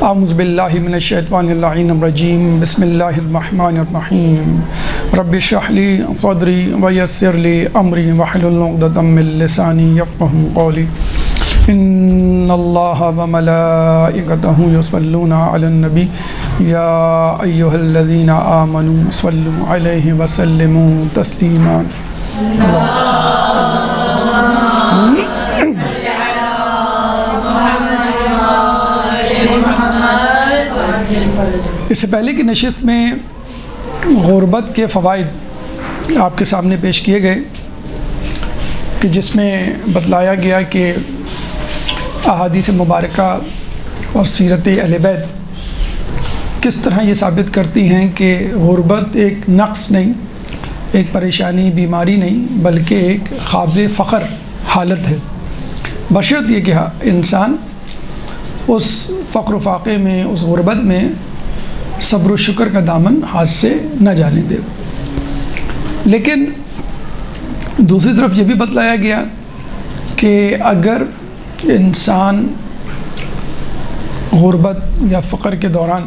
اعوذ باللہ من الشیطان اللعین الرجیم بسم اللہ الرحمن الرحیم رب اشرح لی صدری ویسر لی امری واحلل عقدۃ من لسانی یفقهوا قولی ان اللہ وملائکتہ یصلون علی النبی یا ایہا الذین آمنوا صلوا علیہ وسلموا تسلیما۔ اس سے پہلے کی نشست میں غربت کے فوائد آپ کے سامنے پیش کیے گئے کہ جس میں بتلایا گیا کہ احادیث مبارکہ اور سیرت اہل بیت کس طرح یہ ثابت کرتی ہیں کہ غربت ایک نقص نہیں، ایک پریشانی، بیماری نہیں، بلکہ ایک قابل فخر حالت ہے، بشرط یہ کہ انسان اس فقر و فاقے میں، اس غربت میں صبر و شکر کا دامن ہاتھ سے نہ جانے دے۔ لیکن دوسری طرف یہ بھی بتلایا گیا کہ اگر انسان غربت یا فقر کے دوران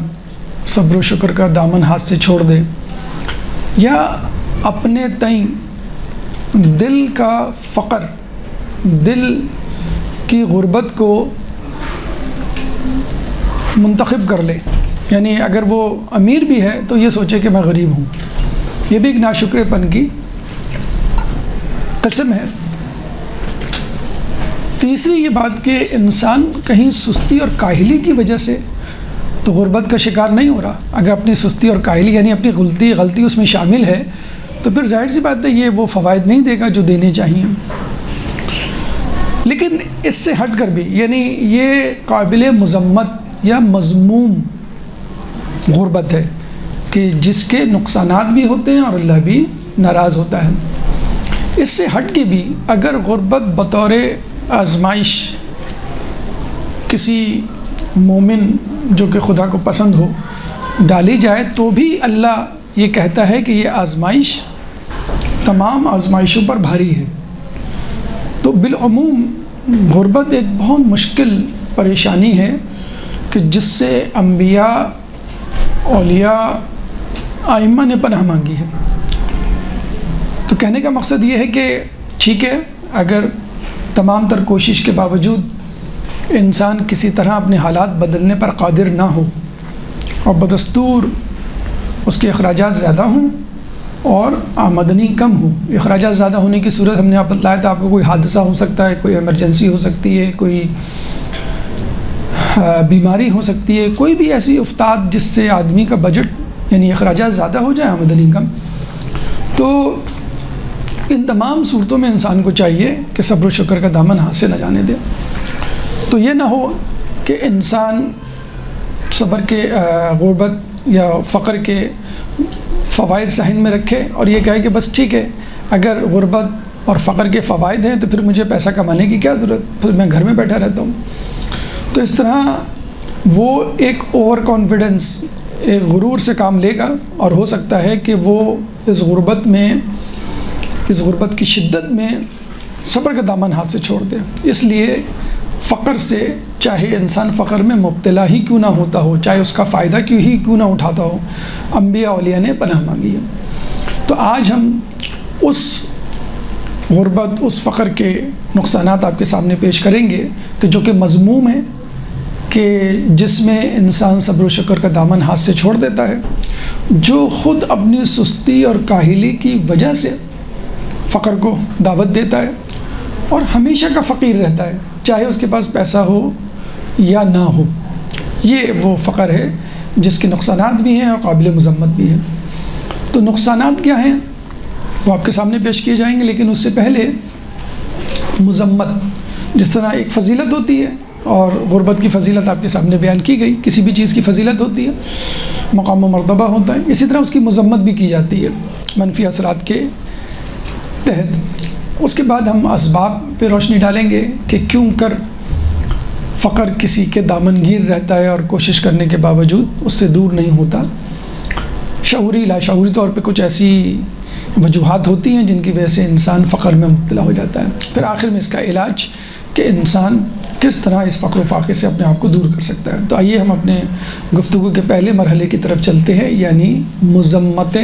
صبر و شکر کا دامن ہاتھ سے چھوڑ دے، یا اپنے تئیں دل کا فقر، دل کی غربت کو منتخب کر لے، یعنی اگر وہ امیر بھی ہے تو یہ سوچے کہ میں غریب ہوں، یہ بھی ایک ناشکر پن کی قسم ہے۔ تیسری یہ بات کہ انسان کہیں سستی اور کاہلی کی وجہ سے تو غربت کا شکار نہیں ہو رہا۔ اگر اپنی سستی اور کاہلی یعنی اپنی غلطی اس میں شامل ہے تو پھر ظاہر سی بات ہے یہ وہ فوائد نہیں دے گا جو دینے چاہیے۔ لیکن اس سے ہٹ کر بھی یعنی یہ قابل مذمت یا مذموم غربت ہے کہ جس کے نقصانات بھی ہوتے ہیں اور اللہ بھی ناراض ہوتا ہے۔ اس سے ہٹ کے بھی اگر غربت بطور آزمائش کسی مومن جو کہ خدا کو پسند ہو ڈالی جائے تو بھی اللہ یہ کہتا ہے کہ یہ آزمائش تمام آزمائشوں پر بھاری ہے۔ تو بالعموم غربت ایک بہت مشکل پریشانی ہے کہ جس سے انبیاء، اولیاء، ائمہ نے پناہ مانگی ہے۔ تو کہنے کا مقصد یہ ہے کہ ٹھیک ہے، اگر تمام تر کوشش کے باوجود انسان کسی طرح اپنے حالات بدلنے پر قادر نہ ہو اور بدستور اس کے اخراجات زیادہ ہوں اور آمدنی کم ہو، اخراجات زیادہ ہونے کی صورت ہم نے آپ بتلایا تھا، آپ کو کوئی حادثہ ہو سکتا ہے، کوئی ایمرجنسی ہو سکتی ہے، کوئی بیماری ہو سکتی ہے، کوئی بھی ایسی افتاد جس سے آدمی کا بجٹ یعنی اخراجات زیادہ ہو جائے، آمدنی کم، تو ان تمام صورتوں میں انسان کو چاہیے کہ صبر و شکر کا دامن ہاتھ سے نہ جانے دے۔ تو یہ نہ ہو کہ انسان صبر کے غربت یا فقر کے فوائد ذہن میں رکھے اور یہ کہے کہ بس ٹھیک ہے، اگر غربت اور فقر کے فوائد ہیں تو پھر مجھے پیسہ کمانے کی کیا ضرورت، پھر میں گھر میں بیٹھا رہتا ہوں۔ تو اس طرح وہ ایک اوور کانفیڈنس، ایک غرور سے کام لے گا اور ہو سکتا ہے کہ وہ اس غربت کی شدت میں صبر کا دامن ہاتھ سے چھوڑ دے۔ اس لیے فقر سے، چاہے انسان فقر میں مبتلا ہی کیوں نہ ہوتا ہو، چاہے اس کا فائدہ کیوں نہ اٹھاتا ہو، انبیاء اولیاء نے پناہ مانگی ہے۔ تو آج ہم اس غربت، اس فقر کے نقصانات آپ کے سامنے پیش کریں گے کہ جو کہ مذموم ہے، کہ جس میں انسان صبر و شکر کا دامن ہاتھ سے چھوڑ دیتا ہے، جو خود اپنی سستی اور کاہلی کی وجہ سے فقر کو دعوت دیتا ہے اور ہمیشہ کا فقیر رہتا ہے، چاہے اس کے پاس پیسہ ہو یا نہ ہو۔ یہ وہ فقر ہے جس کے نقصانات بھی ہیں اور قابل مذمت بھی ہیں۔ تو نقصانات کیا ہیں وہ آپ کے سامنے پیش کیے جائیں گے، لیکن اس سے پہلے مذمت، جس طرح ایک فضیلت ہوتی ہے اور غربت کی فضیلت آپ کے سامنے بیان کی گئی، کسی بھی چیز کی فضیلت ہوتی ہے، مقام و مرتبہ ہوتا ہے، اسی طرح اس کی مذمت بھی کی جاتی ہے منفی اثرات کے تحت۔ اس کے بعد ہم اسباب پہ روشنی ڈالیں گے کہ کیوں کر فقر کسی کے دامن گیر رہتا ہے اور کوشش کرنے کے باوجود اس سے دور نہیں ہوتا۔ شعوری لا شعوری طور پہ کچھ ایسی وجوہات ہوتی ہیں جن کی وجہ سے انسان فقر میں مبتلا ہو جاتا ہے۔ پھر آخر میں اس کا علاج کہ انسان کس طرح اس فقر و فاقے سے اپنے آپ کو دور کر سکتا ہے۔ تو آئیے ہم اپنے گفتگو کے پہلے مرحلے کی طرف چلتے ہیں، یعنی مذمت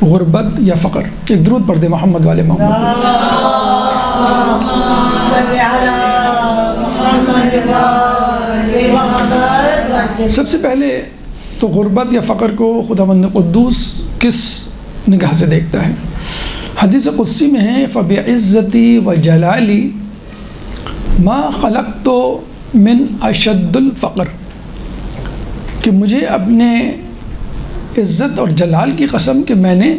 غربت یا فقر۔ ایک درود پڑھ دے محمد والے محمد۔ سب سے پہلے تو غربت یا فقر کو خداوند قدوس کس نگاہ سے دیکھتا ہے؟ حدیث قدسی میں ہے فَبِعِزَّتِي وَجَلَالِي مَا خَلَقْتُ مِنْ أَشَدُّ الْفَقْرِ، کہ مجھے اپنے عزت اور جلال کی قسم کہ میں نے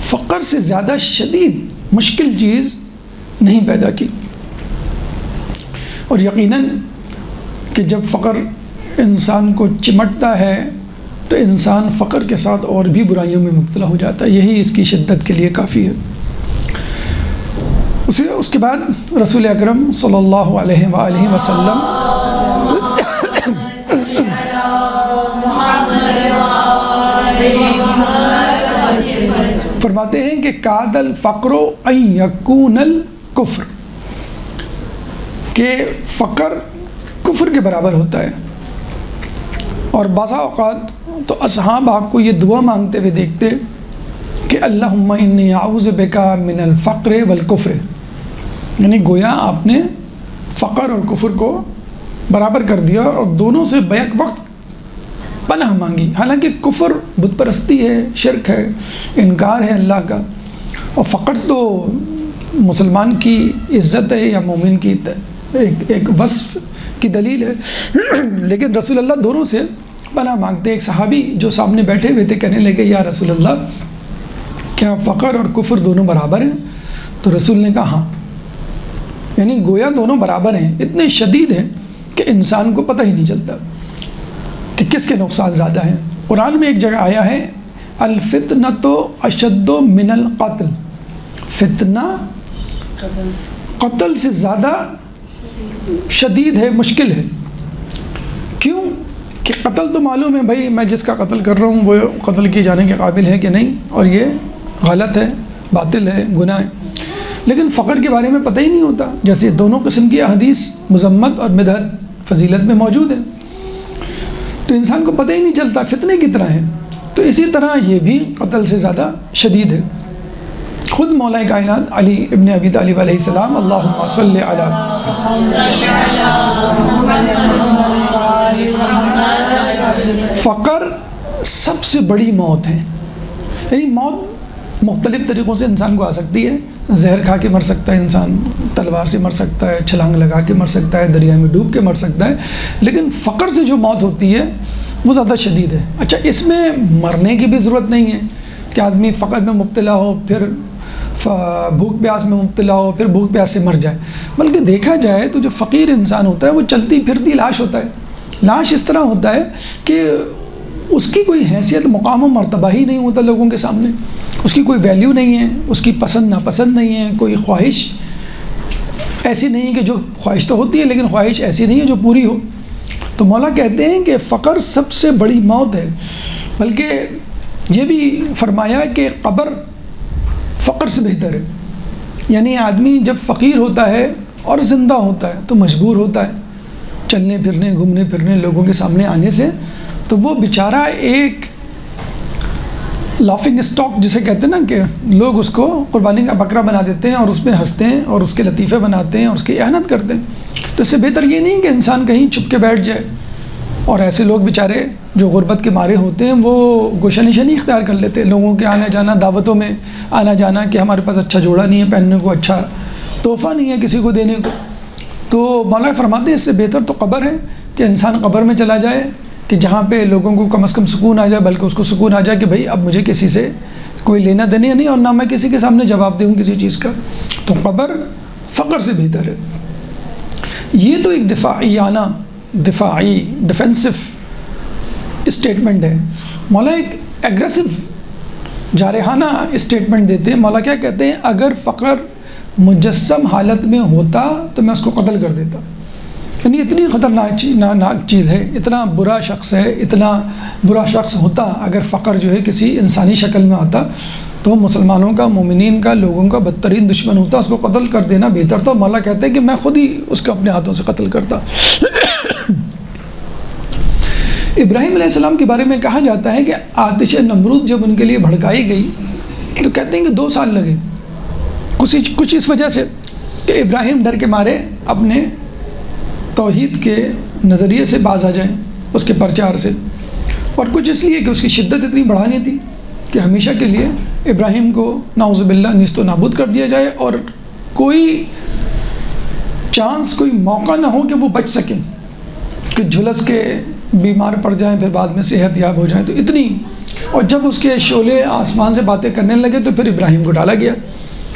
فقر سے زیادہ شدید مشکل چیز نہیں پیدا کی۔ اور یقیناً کہ جب فقر انسان کو چمٹتا ہے تو انسان فقر کے ساتھ اور بھی برائیوں میں مبتلا ہو جاتا ہے، یہی اس کی شدت کے لیے کافی ہے۔ اس کے بعد رسول اکرم صلی اللہ علیہ وآلہ وسلم فرماتے ہیں کہ کاد الفقر ان یکون الکفر، کہ فقر کفر کے برابر ہوتا ہے۔ اور بعض اوقات تو اصحاب آپ کو یہ دعا مانگتے ہوئے دیکھتے کہ اللہم انی اعوذ بکا من الفقر والکفر، یعنی گویا آپ نے فقر اور کفر کو برابر کر دیا اور دونوں سے بیک وقت پناہ مانگی۔ حالانکہ کفر بت پرستی ہے، شرک ہے، انکار ہے اللہ کا، اور فقر تو مسلمان کی عزت ہے یا مومن کی ایک وصف کی دلیل ہے۔ لیکن رسول اللہ دونوں سے پناہ مانگتے۔ ایک صحابی جو سامنے بیٹھے ہوئے تھے کہنے لگے یا رسول اللہ کیا فقر اور کفر دونوں برابر ہیں؟ تو رسول نے کہا ہاں، یعنی گویا دونوں برابر ہیں، اتنے شدید ہیں کہ انسان کو پتہ ہی نہیں چلتا کہ کس کے نقصان زیادہ ہیں۔ قرآن میں ایک جگہ آیا ہے الفتنۃ اشد من القتل، فتنہ قتل سے زیادہ شدید ہے، مشکل ہے۔ کیوں؟ کہ قتل تو معلوم ہے بھائی میں جس کا قتل کر رہا ہوں وہ قتل کیے جانے کے قابل ہے کہ نہیں، اور یہ غلط ہے، باطل ہے، گناہ ہے۔ لیکن فقر کے بارے میں پتہ ہی نہیں ہوتا، جیسے دونوں قسم کی احادیث مذمت اور مدحت فضیلت میں موجود ہیں، تو انسان کو پتہ ہی نہیں چلتا فتنے کی طرح ہے۔ تو اسی طرح یہ بھی قتل سے زیادہ شدید ہے۔ خود مولا کائنات علی ابن ابی طالب علیہ السلام اللہم صلی علی فقر سب سے بڑی موت ہے، یعنی موت مختلف طریقوں سے انسان کو آ سکتی ہے۔ زہر کھا کے مر سکتا ہے انسان، تلوار سے مر سکتا ہے، چھلانگ لگا کے مر سکتا ہے، دریا میں ڈوب کے مر سکتا ہے، لیکن فقر سے جو موت ہوتی ہے وہ زیادہ شدید ہے۔ اچھا، اس میں مرنے کی بھی ضرورت نہیں ہے کہ آدمی فقر میں مبتلا ہو پھر بھوک پیاس میں مبتلا ہو پھر بھوک پیاس سے مر جائے، بلکہ دیکھا جائے تو جو فقیر انسان ہوتا ہے وہ چلتی پھرتی لاش ہوتا ہے۔ لاش اس طرح ہوتا ہے کہ اس کی کوئی حیثیت مقام و مرتبہ ہی نہیں ہوتا لوگوں کے سامنے، اس کی کوئی ویلیو نہیں ہے، اس کی پسند ناپسند نہیں ہے، کوئی خواہش ایسی نہیں ہے کہ جو خواہش تو ہوتی ہے لیکن خواہش ایسی نہیں ہے جو پوری ہو۔ تو مولا کہتے ہیں کہ فقر سب سے بڑی موت ہے، بلکہ یہ بھی فرمایا کہ قبر فقر سے بہتر ہے۔ یعنی آدمی جب فقیر ہوتا ہے اور زندہ ہوتا ہے تو مجبور ہوتا ہے چلنے پھرنے گھومنے پھرنے لوگوں کے سامنے آنے سے، تو وہ بیچارہ ایک لافنگ اسٹاک جسے کہتے ہیں نا، کہ لوگ اس کو قربانی کا بکرا بنا دیتے ہیں اور اس پہ ہنستے ہیں اور اس کے لطیفے بناتے ہیں اور اس کی احانت کرتے ہیں۔ تو اس سے بہتر یہ نہیں کہ انسان کہیں چھپ کے بیٹھ جائے، اور ایسے لوگ بیچارے جو غربت کے مارے ہوتے ہیں وہ گوشہ نشانی اختیار کر لیتے ہیں، لوگوں کے آنا جانا، دعوتوں میں آنا جانا، کہ ہمارے پاس اچھا جوڑا نہیں ہے پہننے کو، اچھا تحفہ نہیں ہے کسی کو دینے کو۔ تو مولا فرماتے ہیں اس سے بہتر تو قبر ہے کہ انسان قبر میں چلا جائے، کہ جہاں پہ لوگوں کو کم از کم سکون آ جائے، بلکہ اس کو سکون آ جائے کہ بھائی اب مجھے کسی سے کوئی لینا دینا نہیں اور نہ میں کسی کے سامنے جواب دوں کسی چیز کا۔ تو قبر فقر سے بہتر ہے۔ یہ تو ایک دفاعی ڈیفینسو اسٹیٹمنٹ ہے۔ مولا ایک ایگریسو جارحانہ اسٹیٹمنٹ دیتے ہیں۔ مولا کیا کہتے ہیں؟ اگر فقر مجسم حالت میں ہوتا تو میں اس کو قتل کر دیتا۔ یعنی اتنی خطرناک چیز ہے، اتنا برا شخص ہے، اتنا برا شخص ہوتا اگر فقر جو ہے کسی انسانی شکل میں آتا تو مسلمانوں کا، مومنین کا، لوگوں کا بدترین دشمن ہوتا، اس کو قتل کر دینا بہتر تھا۔ مولا کہتے ہیں کہ میں خود ہی اس کو اپنے ہاتھوں سے قتل کرتا۔ ابراہیم علیہ السلام کے بارے میں کہا جاتا ہے کہ آتش نمرود جب ان کے لیے بھڑکائی گئی تو کہتے ہیں کہ 2 سال لگے، کچھ اس وجہ سے کہ ابراہیم ڈر کے مارے اپنے توحید کے نظریے سے باز آ جائیں، اس کے پرچار سے، اور کچھ اس لیے کہ اس کی شدت اتنی بڑھانی تھی کہ ہمیشہ کے لیے ابراہیم کو نعوذ باللہ نیست و نابود کر دیا جائے، اور کوئی چانس، کوئی موقع نہ ہو کہ وہ بچ سکیں، کہ جھلس کے بیمار پڑ جائیں پھر بعد میں صحت یاب ہو جائیں۔ تو اتنی، اور جب اس کے شعلے آسمان سے باتیں کرنے لگے تو پھر ابراہیم کو ڈالا گیا۔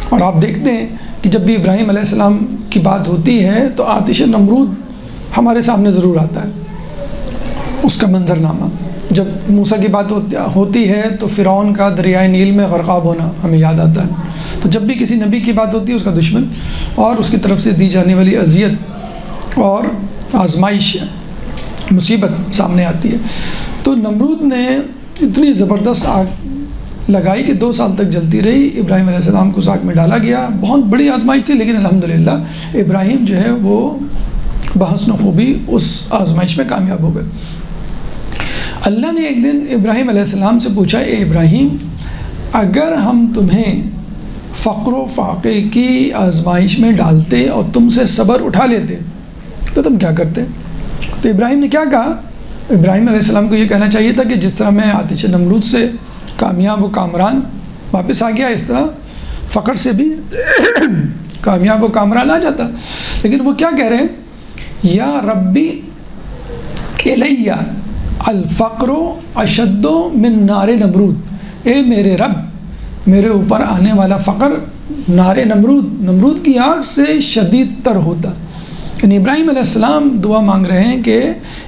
اور آپ دیکھتے ہیں کہ جب بھی ابراہیم علیہ السلام کی بات ہوتی ہے تو آتش نمرود ہمارے سامنے ضرور آتا ہے، اس کا منظرنامہ۔ جب موسیٰ کی بات ہوتی ہے تو فرعون کا دریائے نیل میں غرقاب ہونا ہمیں یاد آتا ہے۔ تو جب بھی کسی نبی کی بات ہوتی ہے، اس کا دشمن اور اس کی طرف سے دی جانے والی اذیت اور آزمائش، مصیبت سامنے آتی ہے۔ تو نمرود نے اتنی زبردست آگ لگائی کہ 2 سال تک جلتی رہی۔ ابراہیم علیہ السلام کو اس آگ میں ڈالا گیا، بہت بڑی آزمائش تھی، لیکن الحمدللہ ابراہیم جو ہے وہ بحسن خوبی اس آزمائش میں کامیاب ہو گئے۔ اللہ نے ایک دن ابراہیم علیہ السلام سے پوچھا، اے ابراہیم، اگر ہم تمہیں فقر و فاقے کی آزمائش میں ڈالتے اور تم سے صبر اٹھا لیتے تو تم کیا کرتے؟ تو ابراہیم نے کیا کہا؟ ابراہیم علیہ السلام کو یہ کہنا چاہیے تھا کہ جس طرح میں آتش نمرود سے کامیاب و کامران واپس آ گیا، اس طرح فقر سے بھی کامیاب و کامران آ جاتا۔ لیکن وہ کیا کہہ رہے ہیں؟ یا ربی الیہ الفقر اشد من نار نمرود، اے میرے رب، میرے اوپر آنے والا فقر نار نمرود کی آگ سے شدید تر ہوتا۔ یعنی ابراہیم علیہ السلام دعا مانگ رہے ہیں کہ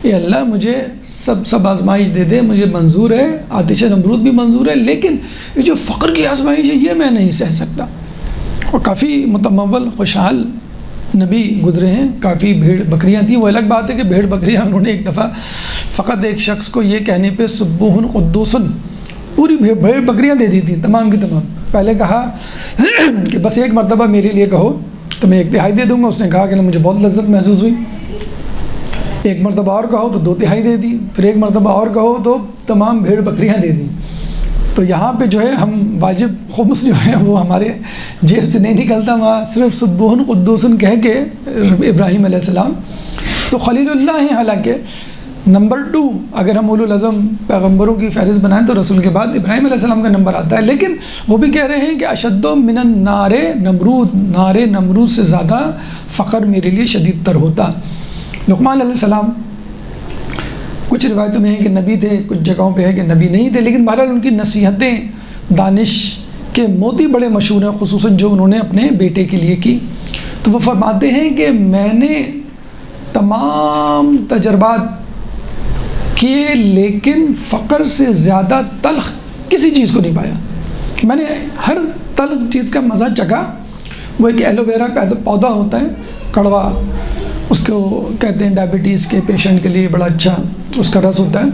اے اللہ مجھے سب آزمائش دے دے، مجھے منظور ہے، آتش نمرود بھی منظور ہے، لیکن یہ جو فقر کی آزمائش ہے یہ میں نہیں سہ سکتا۔ اور کافی متمول خوشحال نبی گزرے ہیں، کافی بھیڑ بکریاں تھیں۔ وہ الگ بات ہے کہ بھیڑ بکریاں انہوں نے ایک دفعہ فقط ایک شخص کو یہ کہنے پہ سبوہن قدوسن پوری بھیڑ بکریاں دے دی تھیں، تمام کی تمام۔ پہلے کہا کہ بس ایک مرتبہ میرے لیے کہو تو میں 1/3 دے دوں گا، اس نے کہا کہ مجھے بہت لذت محسوس ہوئی۔ ایک مرتبہ اور کہو تو 2/3 دے دی، پھر ایک مرتبہ اور کہو تو تمام بھیڑ بکریاں دے دیں۔ تو یہاں پہ جو ہے ہم واجب خمس جو ہے وہ ہمارے جیب سے نہیں نکلتا، وہاں صرف سبوہن قدوسن کہہ کے ابراہیم علیہ السلام تو خلیل اللہ ہیں۔ حالانکہ نمبر 2 اگر ہم اولو العزم پیغمبروں کی فہرست بنائیں تو رسول کے بعد ابراہیم علیہ السلام کا نمبر آتا ہے، لیکن وہ بھی کہہ رہے ہیں کہ اشد من النار نمرود، نار نمرود سے زیادہ فقر میرے لیے شدید تر ہوتا۔ لقمان علیہ السلام کچھ روایتوں میں ہے کہ نبی تھے، کچھ جگہوں پہ ہے کہ نبی نہیں تھے، لیکن بہرحال ان کی نصیحتیں دانش کے موتی بڑے مشہور ہیں، خصوصاً جو انہوں نے اپنے بیٹے کے لیے کی۔ تو وہ فرماتے ہیں کہ میں نے تمام تجربات کیے لیکن فقر سے زیادہ تلخ کسی چیز کو نہیں پایا۔ میں نے ہر تلخ چیز کا مزہ چکھا۔ وہ ایک ایلو ویرا پودا ہوتا ہے کڑوا، اس کو کہتے ہیں ڈائبٹیز کے پیشنٹ کے لیے بڑا اچھا اس کا رس ہوتا ہے،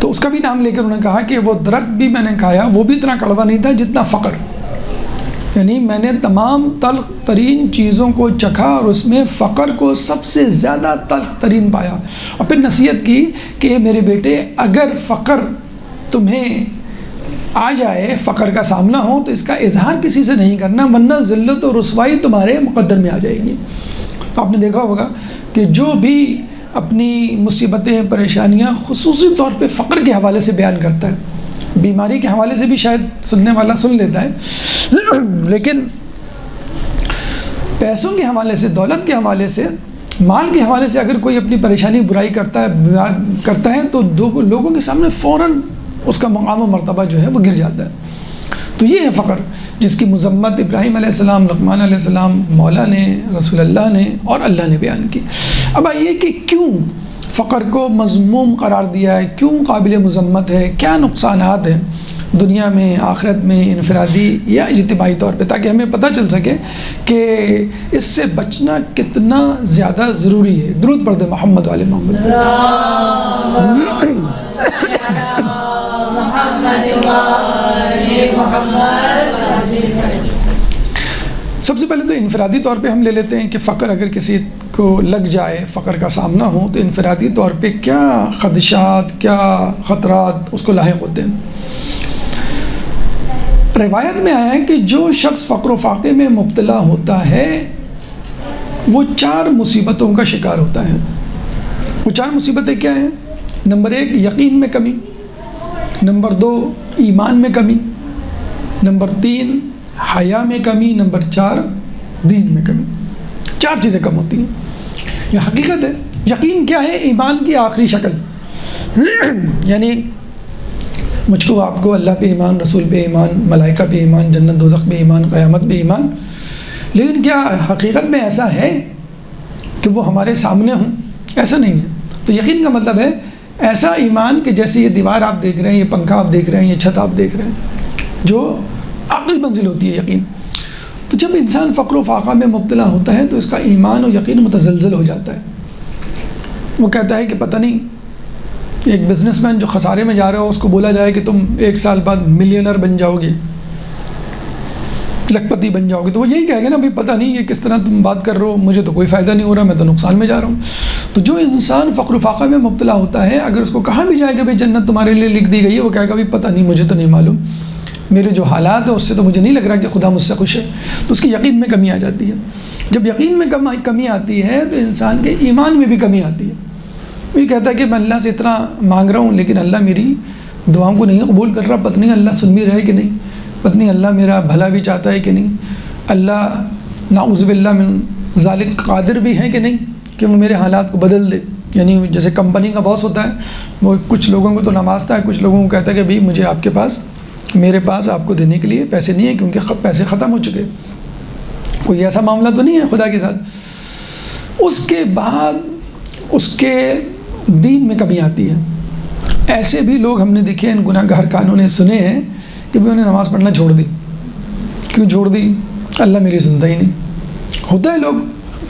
تو اس کا بھی نام لے کر انہوں نے کہا کہ وہ درخت بھی میں نے کھایا، وہ بھی اتنا کڑوا نہیں تھا جتنا فقر۔ یعنی میں نے تمام تلخ ترین چیزوں کو چکھا اور اس میں فقر کو سب سے زیادہ تلخ ترین پایا۔ اور پھر نصیحت کی کہ میرے بیٹے اگر فقر تمہیں آ جائے، فقر کا سامنا ہو، تو اس کا اظہار کسی سے نہیں کرنا، ورنہ ذلت و رسوائی تمہارے مقدر میں آ جائے گی۔ آپ نے دیکھا ہوگا کہ جو بھی اپنی مصیبتیں پریشانیاں خصوصی طور پہ فقر کے حوالے سے بیان کرتا ہے، بیماری کے حوالے سے بھی شاید سننے والا سن لیتا ہے، لیکن پیسوں کے حوالے سے، دولت کے حوالے سے، مال کے حوالے سے اگر کوئی اپنی پریشانی برائی کرتا ہے تو لوگوں کے سامنے فوراً اس کا مقام و مرتبہ جو ہے وہ گر جاتا ہے۔ تو یہ ہے فقر جس کی مذمت ابراہیم علیہ السلام، لقمان علیہ السلام، مولا نے، رسول اللہ نے اور اللہ نے بیان کی۔ اب آئیے کہ کیوں فقر کو مذموم قرار دیا ہے، کیوں قابل مذمت ہے، کیا نقصانات ہیں دنیا میں، آخرت میں، انفرادی یا اجتماعی طور پہ، تاکہ ہمیں پتہ چل سکے کہ اس سے بچنا کتنا زیادہ ضروری ہے۔ درود پڑھ دیں محمد والے محمد۔ محمد سب سے پہلے تو انفرادی طور پہ ہم لے لیتے ہیں کہ فقر اگر کسی کو لگ جائے، فقر کا سامنا ہو، تو انفرادی طور پہ کیا خدشات، کیا خطرات اس کو لاحق ہوتے ہیں۔ روایت میں آیا ہے کہ جو شخص فقر و فاقے میں مبتلا ہوتا ہے وہ 4 مصیبتوں کا شکار ہوتا ہے۔ وہ 4 مصیبتیں کیا ہیں؟ نمبر 1 یقین میں کمی، نمبر 2 ایمان میں کمی، نمبر 3 حیا میں کمی، نمبر 4 دین میں کمی۔ 4 چیزیں کم ہوتی ہیں، یہ حقیقت ہے۔ یقین کیا ہے؟ ایمان کی آخری شکل، یعنی مجھ کو، آپ کو اللہ پہ ایمان، رسول پہ ایمان، ملائکہ پہ ایمان، جنت دوزخ پہ ایمان، قیامت پہ ایمان، لیکن کیا حقیقت میں ایسا ہے کہ وہ ہمارے سامنے ہوں؟ ایسا نہیں ہے۔ تو یقین کا مطلب ہے ایسا ایمان کہ جیسے یہ دیوار آپ دیکھ رہے ہیں، یہ پنکھا آپ دیکھ رہے ہیں، یہ چھت آپ دیکھ رہے ہیں، جو عقل منزل ہوتی ہے یقین۔ تو جب انسان فقر و فاقہ میں مبتلا ہوتا ہے تو اس کا ایمان و یقین متزلزل ہو جاتا ہے۔ وہ کہتا ہے کہ پتہ نہیں، ایک بزنس مین جو خسارے میں جا رہا ہو اس کو بولا جائے کہ تم 1 سال بعد ملینر بن جاؤ گے، لکھ پتی بن جاؤ گے، تو وہ یہی کہے گا نا بھائی پتہ نہیں یہ کس طرح تم بات کر رہے ہو، مجھے تو کوئی فائدہ نہیں ہو رہا، میں تو نقصان میں جا رہا ہوں۔ تو جو انسان فقر و فاقہ میں مبتلا ہوتا ہے، اگر اس کو کہا بھی جائے کہ بھائی جنت تمہارے لیے لکھ دی گئی ہے، وہ کہے گا بھائی پتہ نہیں، مجھے تو نہیں معلوم، میرے جو حالات ہیں اس سے تو مجھے نہیں لگ رہا کہ خدا مجھ سے خوش ہے۔ تو اس کی یقین میں کمی آ جاتی ہے۔ جب یقین میں کمی آتی ہے تو انسان کے ایمان میں بھی کمی آتی ہے۔ وہ کہتا ہے کہ میں اللہ سے اتنا مانگ رہا ہوں لیکن اللہ میری دعاؤں کو نہیں قبول کر رہا، پتہ نہیں اللہ سن بھی رہے کہ نہیں، پتہ نہیں اللہ میرا بھلا بھی چاہتا ہے کہ نہیں، اللہ نعوذ باللہ من ذالک قادر بھی ہے کہ نہیں کہ وہ میرے حالات کو بدل دے۔ یعنی جیسے کمپنی کا باس ہوتا ہے، وہ کچھ لوگوں کو تو نوازتا ہے، کچھ لوگوں کو کہتا ہے کہ بھائی مجھے آپ کے پاس، میرے پاس آپ کو دینے کے لیے پیسے نہیں ہیں کیونکہ پیسے ختم ہو چکے۔ کوئی ایسا معاملہ تو نہیں ہے خدا کے ساتھ۔ اس کے بعد اس کے دین میں کمی آتی ہے۔ ایسے بھی لوگ ہم نے دیکھے، ان گناہ گار کانوں نے سنے ہیں کہ بھی انہیں نماز پڑھنا چھوڑ دی۔ کیوں چھوڑ دی؟ اللہ میری سنتا ہی نہیں۔ ہوتا ہے لوگ،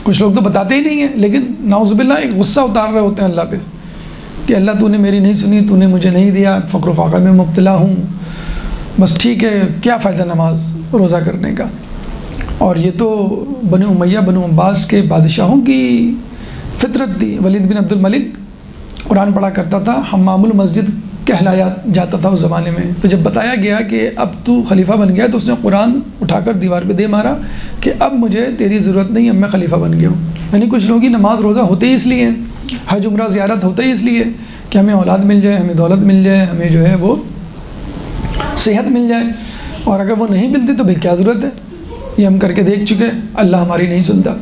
کچھ لوگ تو بتاتے ہی نہیں ہیں لیکن نعوذ باللہ ایک غصہ اتار رہے ہوتے ہیں اللہ پہ کہ اللہ تو نے میری نہیں سنی، تو نے مجھے نہیں دیا، فقر و فاقہ میں مبتلا ہوں، بس ٹھیک ہے، کیا فائدہ نماز روزہ کرنے کا۔ اور یہ تو بنو امیہ، بنو عباس کے بادشاہوں کی فطرت تھی۔ ولید بن عبد الملک قرآن پڑھا کرتا تھا، حمام المسجد کہلایا جاتا تھا اس زمانے میں۔ تو جب بتایا گیا کہ اب تو خلیفہ بن گیا تو اس نے قرآن اٹھا کر دیوار پہ دے مارا کہ اب مجھے تیری ضرورت نہیں، اب میں خلیفہ بن گیا ہوں۔ یعنی کچھ لوگوں کی نماز روزہ ہوتے ہی اس لیے ہیں، حج عمرہ زیارت ہوتے ہی اس لیے کہ ہمیں اولاد مل جائے، ہمیں دولت مل جائے، ہمیں جو ہے وہ صحت مل جائے، اور اگر وہ نہیں ملتی تو بھئی کیا ضرورت ہے، یہ ہم کر کے دیکھ چکے، اللہ ہماری نہیں سنتا۔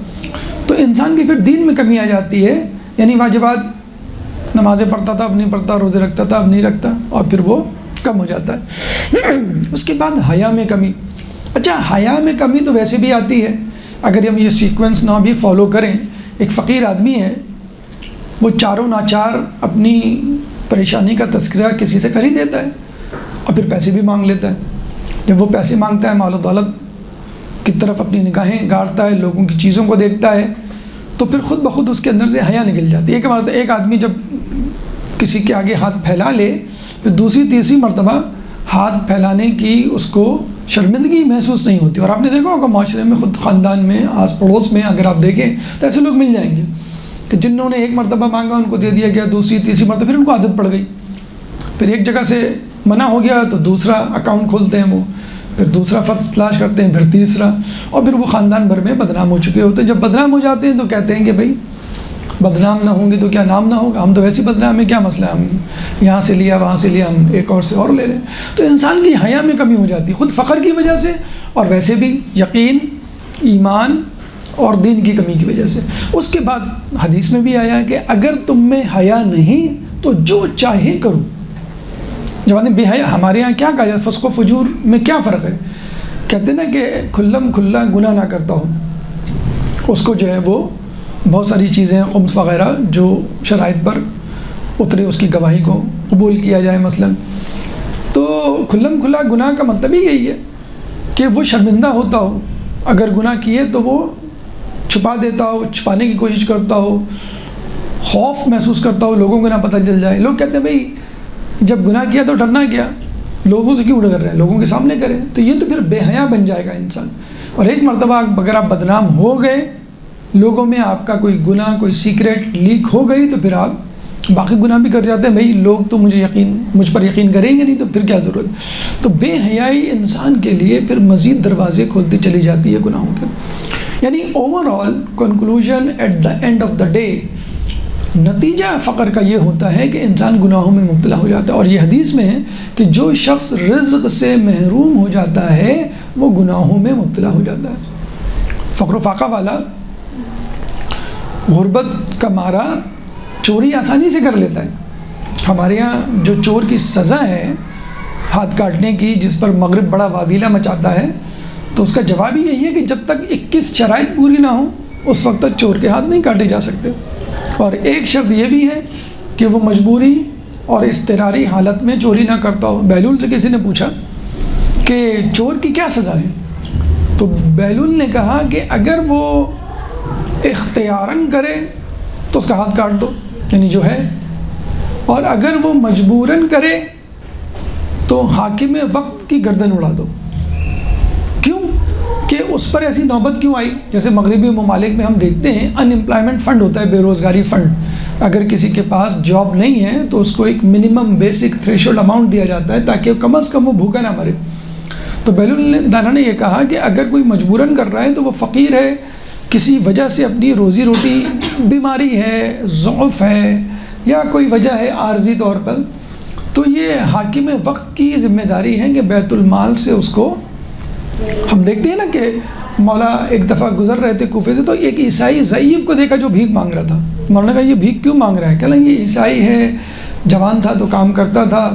تو انسان کی پھر دین میں کمی آ جاتی ہے، یعنی واجبات نمازیں پڑھتا تھا اب نہیں پڑھتا، روزے رکھتا تھا اب نہیں رکھتا، اور پھر وہ کم ہو جاتا ہے۔ اس کے بعد حیا میں کمی۔ اچھا، حیا میں کمی تو ویسے بھی آتی ہے، اگر ہم یہ سیکوینس نہ بھی فالو کریں۔ ایک فقیر آدمی ہے، وہ چاروں ناچار اپنی پریشانی کا تذکرہ کسی سے کر ہی دیتا ہے اور پھر پیسے بھی مانگ لیتا ہے۔ جب وہ پیسے مانگتا ہے، مال و دولت کی طرف اپنی نگاہیں گاڑتا ہے، لوگوں کی چیزوں کو دیکھتا ہے، تو پھر خود بخود اس کے اندر سے حیا نکل جاتی ہے۔ ایک آدمی جب کسی کے آگے ہاتھ پھیلا لے، پھر دوسری تیسری مرتبہ ہاتھ پھیلانے کی اس کو شرمندگی محسوس نہیں ہوتی۔ اور آپ نے دیکھا ہوگا معاشرے میں، خود خاندان میں، آس پڑوس میں اگر آپ دیکھیں تو ایسے لوگ مل جائیں گے کہ جنہوں نے ایک مرتبہ مانگا ان کو دے دیا گیا، دوسری تیسری مرتبہ پھر ان کو عادت پڑ گئی، پھر ایک جگہ سے منع ہو گیا تو دوسرا اکاؤنٹ کھولتے ہیں، وہ پھر دوسرا فرض تلاش کرتے ہیں، پھر تیسرا، اور پھر وہ خاندان بھر میں بدنام ہو چکے ہوتے ہیں۔ جب بدنام ہو جاتے ہیں تو کہتے ہیں کہ بھائی بدنام نہ ہوں گے تو کیا نام نہ ہوگا، ہم تو ویسے بدنام ہیں، کیا مسئلہ ہے، ہم یہاں سے لیا وہاں سے لیا، ہم ایک اور سے اور لے لیں۔ تو انسان کی حیا میں کمی ہو جاتی ہے، خود فقر کی وجہ سے اور ویسے بھی یقین، ایمان اور دین کی کمی کی وجہ سے۔ اس کے بعد حدیث میں بھی آیا ہے کہ اگر تم میں حیا نہیں تو جو چاہے کرو۔ جب آدمی بے حیا، ہمارے یہاں کیا کہا جاتا ہے، فسق و فجور میں کیا فرق ہے؟ کہتے ہیں نا کہ کھلم کھلا گناہ نہ کرتا ہو، اس کو جو ہے وہ بہت ساری چیزیں خمس وغیرہ جو شرائط پر اترے اس کی گواہی کو قبول کیا جائے مثلا۔ تو کھلم کھلا گناہ کا مطلب ہی یہی ہے کہ وہ شرمندہ ہوتا ہو، اگر گناہ کیے تو وہ چھپا دیتا ہو، چھپانے کی کوشش کرتا ہو، خوف محسوس کرتا ہو لوگوں کو نہ پتہ چل جائے۔ لوگ کہتے ہیں بھئی جب گناہ کیا تو ڈرنا کیا، لوگوں سے کیوں ڈر رہے ہیں؟ لوگوں کے سامنے کریں. تو یہ تو پھر بے حیا بن جائے گا انسان. اور ایک مرتبہ اگر آپ بدنام ہو گئے لوگوں میں، آپ کا کوئی گناہ کوئی سیکریٹ لیک ہو گئی، تو پھر آپ باقی گناہ بھی کر جاتے ہیں. بھائی لوگ تو مجھ پر یقین کریں گے نہیں، تو پھر کیا ضرورت. تو بے حیائی انسان کے لیے پھر مزید دروازے کھولتی چلی جاتی ہے گناہوں کے. یعنی overall conclusion at the end of the day, نتیجہ فقر کا یہ ہوتا ہے کہ انسان گناہوں میں مبتلا ہو جاتا ہے. اور یہ حدیث میں ہے کہ جو شخص رزق سے محروم ہو جاتا ہے وہ گناہوں میں مبتلا ہو جاتا ہے. فقر و فاقہ والا غربت کا مارا چوری آسانی سے کر لیتا ہے. ہمارے ہاں جو چور کی سزا ہے ہاتھ کاٹنے کی، جس پر مغرب بڑا واویلا مچاتا ہے، تو اس کا جواب ہی یہی ہے کہ جب تک 21 شرائط پوری نہ ہوں اس وقت تک چور کے ہاتھ نہیں کاٹے جا سکتے. اور ایک شرط یہ بھی ہے کہ وہ مجبوری اور اضطراری حالت میں چوری نہ کرتا ہو. بہلول سے کسی نے پوچھا کہ چور کی کیا سزا ہے، تو بہلول نے کہا کہ اگر وہ اختیاراً کرے تو اس کا ہاتھ کاٹ دو، یعنی جو ہے، اور اگر وہ مجبوراً کرے تو حاکم وقت کی گردن اڑا دو. کیوں کہ اس پر ایسی نوبت کیوں آئی؟ جیسے مغربی ممالک میں ہم دیکھتے ہیں ان امپلائمنٹ فنڈ ہوتا ہے، بے روزگاری فنڈ. اگر کسی کے پاس جاب نہیں ہے تو اس کو ایک منیمم بیسک تھریشولڈ اماؤنٹ دیا جاتا ہے تاکہ کم از کم وہ بھوکا نہ مرے. تو بہلول دانا نے یہ کہا کہ اگر کوئی مجبوراً کر رہا ہے تو وہ فقیر ہے، کسی وجہ سے اپنی روزی روٹی، بیماری ہے، ضعف ہے، یا کوئی وجہ ہے عارضی طور پر، تو یہ حاکم وقت کی ذمہ داری ہے کہ بیت المال سے اس کو. ہم دیکھتے ہیں نا کہ مولا ایک دفعہ گزر رہے تھے کوفے سے، تو ایک عیسائی ضعیف کو دیکھا جو بھیک مانگ رہا تھا. مولانا نے کہا یہ بھیک کیوں مانگ رہا ہے؟ کہہ لیں یہ عیسائی ہے، جوان تھا تو کام کرتا تھا.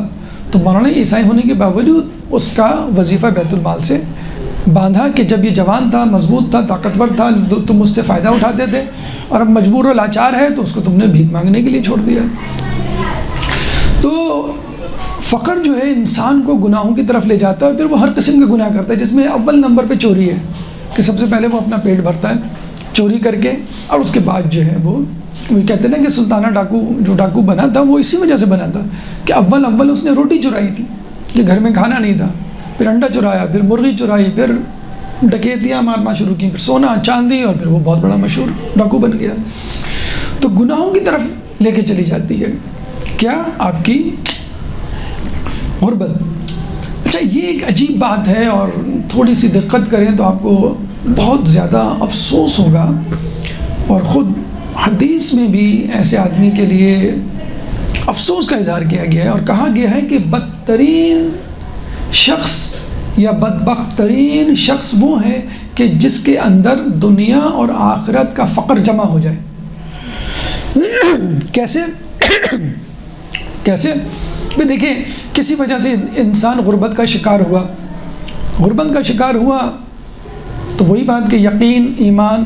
تو مولانا نے عیسائی ہونے کے باوجود اس کا وظیفہ بیت المال سے باندھا کہ جب یہ جوان تھا، مضبوط تھا، طاقتور تھا، تم اس سے فائدہ اٹھاتے تھے، اور اب مجبور و لاچار ہے تو اس کو تم نے بھیک مانگنے کے لیے چھوڑ دیا. تو فقر جو ہے انسان کو گناہوں کی طرف لے جاتا ہے، اور پھر وہ ہر قسم کے گناہ کرتا ہے، جس میں اول نمبر پہ چوری ہے کہ سب سے پہلے وہ اپنا پیٹ بھرتا ہے چوری کر کے، اور اس کے بعد جو ہے وہ کہتے ہیں نا کہ سلطانہ ڈاکو جو ڈاکو بنا تھا وہ اسی وجہ سے بنا تھا کہ اول اس نے روٹی چرائی تھی کہ گھر میں کھانا نہیں تھا، پھر انڈا چرایا، پھر مرغی چرائی، پھر ڈکیتیاں مارنا شروع کی، پھر سونا چاندی، اور پھر وہ بہت بڑا مشہور ڈاکو بن گیا. تو گناہوں کی طرف لے کے چلی جاتی ہے کیا؟ آپ کی غربت. اچھا یہ ایک عجیب بات ہے، اور تھوڑی سی دقت کریں تو آپ کو بہت زیادہ افسوس ہوگا. اور خود حدیث میں بھی ایسے آدمی کے لیے افسوس کا اظہار کیا گیا ہے، اور کہا گیا ہے کہ بدترین شخص یا بدبخت ترین شخص وہ ہے کہ جس کے اندر دنیا اور آخرت کا فقر جمع ہو جائے. کیسے؟ بھی دیکھیں، کسی وجہ سے انسان غربت کا شکار ہوا تو وہی بات کہ یقین، ایمان،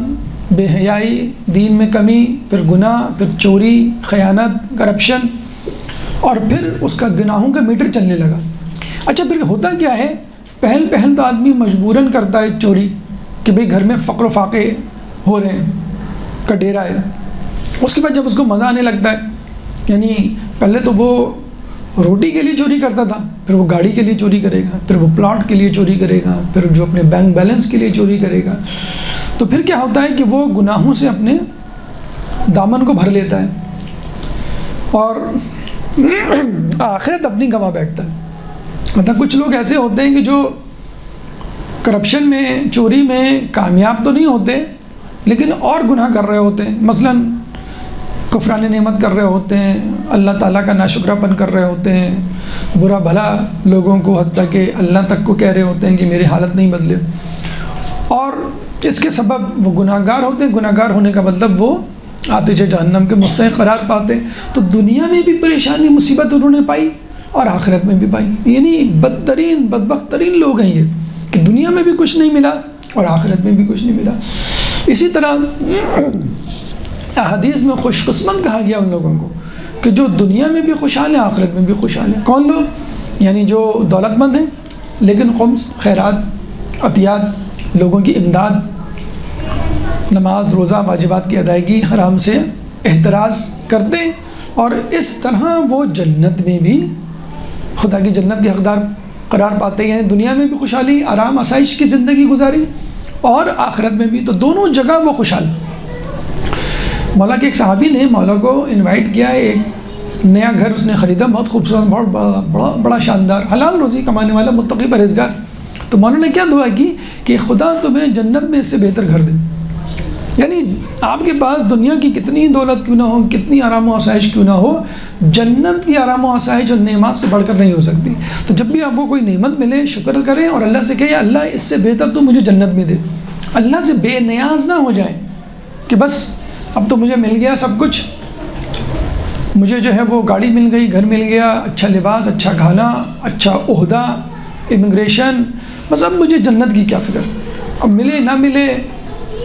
بے حیائی، دین میں کمی، پھر گناہ، پھر چوری، خیانت، کرپشن، اور پھر اس کا گناہوں کا میٹر چلنے لگا. اچھا پھر ہوتا کیا ہے؟ پہل تو آدمی مجبوراً کرتا ہے چوری کہ بھئی گھر میں فقر و فاقے ہو رہے ہیں، کا ڈیرا ہے. اس کے بعد جب اس کو مزہ آنے لگتا ہے، یعنی پہلے تو وہ روٹی کے لیے چوری کرتا تھا، پھر وہ گاڑی کے لیے چوری کرے گا، پھر وہ پلاٹ کے لیے چوری کرے گا، پھر جو اپنے بینک بیلنس کے لیے چوری کرے گا. تو پھر کیا ہوتا ہے کہ وہ گناہوں سے اپنے دامن کو بھر لیتا ہے اور آخرت اپنی گنوا بیٹھتا ہے. مطلب کچھ لوگ ایسے ہوتے ہیں کہ جو کرپشن میں، چوری میں کامیاب تو نہیں ہوتے، لیکن اور گناہ کر رہے ہوتے ہیں. مثلاً کفران نعمت کر رہے ہوتے ہیں، اللہ تعالیٰ کا ناشکرہ پن کر رہے ہوتے ہیں، برا بھلا لوگوں کو، حتیٰ کہ اللہ تک کو کہہ رہے ہوتے ہیں کہ میری حالت نہیں بدلے، اور اس کے سبب وہ گناہ گار ہوتے ہیں. گناہ گار ہونے کا مطلب وہ آتش جہنم کے مستحق قرار پاتے ہیں. تو دنیا میں بھی پریشانی، مصیبت انہوں نے پائی اور آخرت میں بھی پائی. یعنی بدترین، بدبخت ترین لوگ ہیں یہ، کہ دنیا میں بھی کچھ نہیں ملا اور آخرت میں بھی کچھ نہیں ملا. اسی طرح احادیث میں خوش قسمت کہا گیا ان لوگوں کو کہ جو دنیا میں بھی خوشحال ہیں، آخرت میں بھی خوشحال ہیں. کون لوگ؟ یعنی جو دولت مند ہیں لیکن خمس، خیرات، عطیات، لوگوں کی امداد، نماز، روزہ، واجبات کی ادائیگی، حرام سے احتراز کرتے ہیں، اور اس طرح وہ جنت میں بھی خدا کی جنت کے حقدار قرار پاتے ہیں، یعنی دنیا میں بھی خوشحالی، آرام آسائش کی زندگی گزاری اور آخرت میں بھی، تو دونوں جگہ وہ خوشحال۔ مولا کے ایک صحابی نے مولا کو انوائٹ کیا، ایک نیا گھر اس نے خریدا، بہت خوبصورت، بہت بڑا شاندار، حلال روزی کمانے والا، متقی پرہیزگار۔ تو مولا نے کیا دعا کی کہ خدا تمہیں جنت میں اس سے بہتر گھر دے، یعنی آپ کے پاس دنیا کی کتنی دولت کیوں نہ ہو، کتنی آرام و آسائش کیوں نہ ہو، جنت کی آرام و آسائش اور نعمات سے بڑھ کر نہیں ہو سکتی۔ تو جب بھی آپ کو کوئی نعمت ملے شکر کریں اور اللہ سے کہیں اللہ اس سے بہتر تو مجھے جنت میں دے، اللہ سے بے نیاز نہ ہو جائیں کہ بس اب تو مجھے مل گیا سب کچھ، مجھے جو ہے وہ گاڑی مل گئی، گھر مل گیا، اچھا لباس، اچھا کھانا، اچھا عہدہ، امیگریشن، بس اب مجھے جنت کی کیا فکر، اب ملے نہ ملے،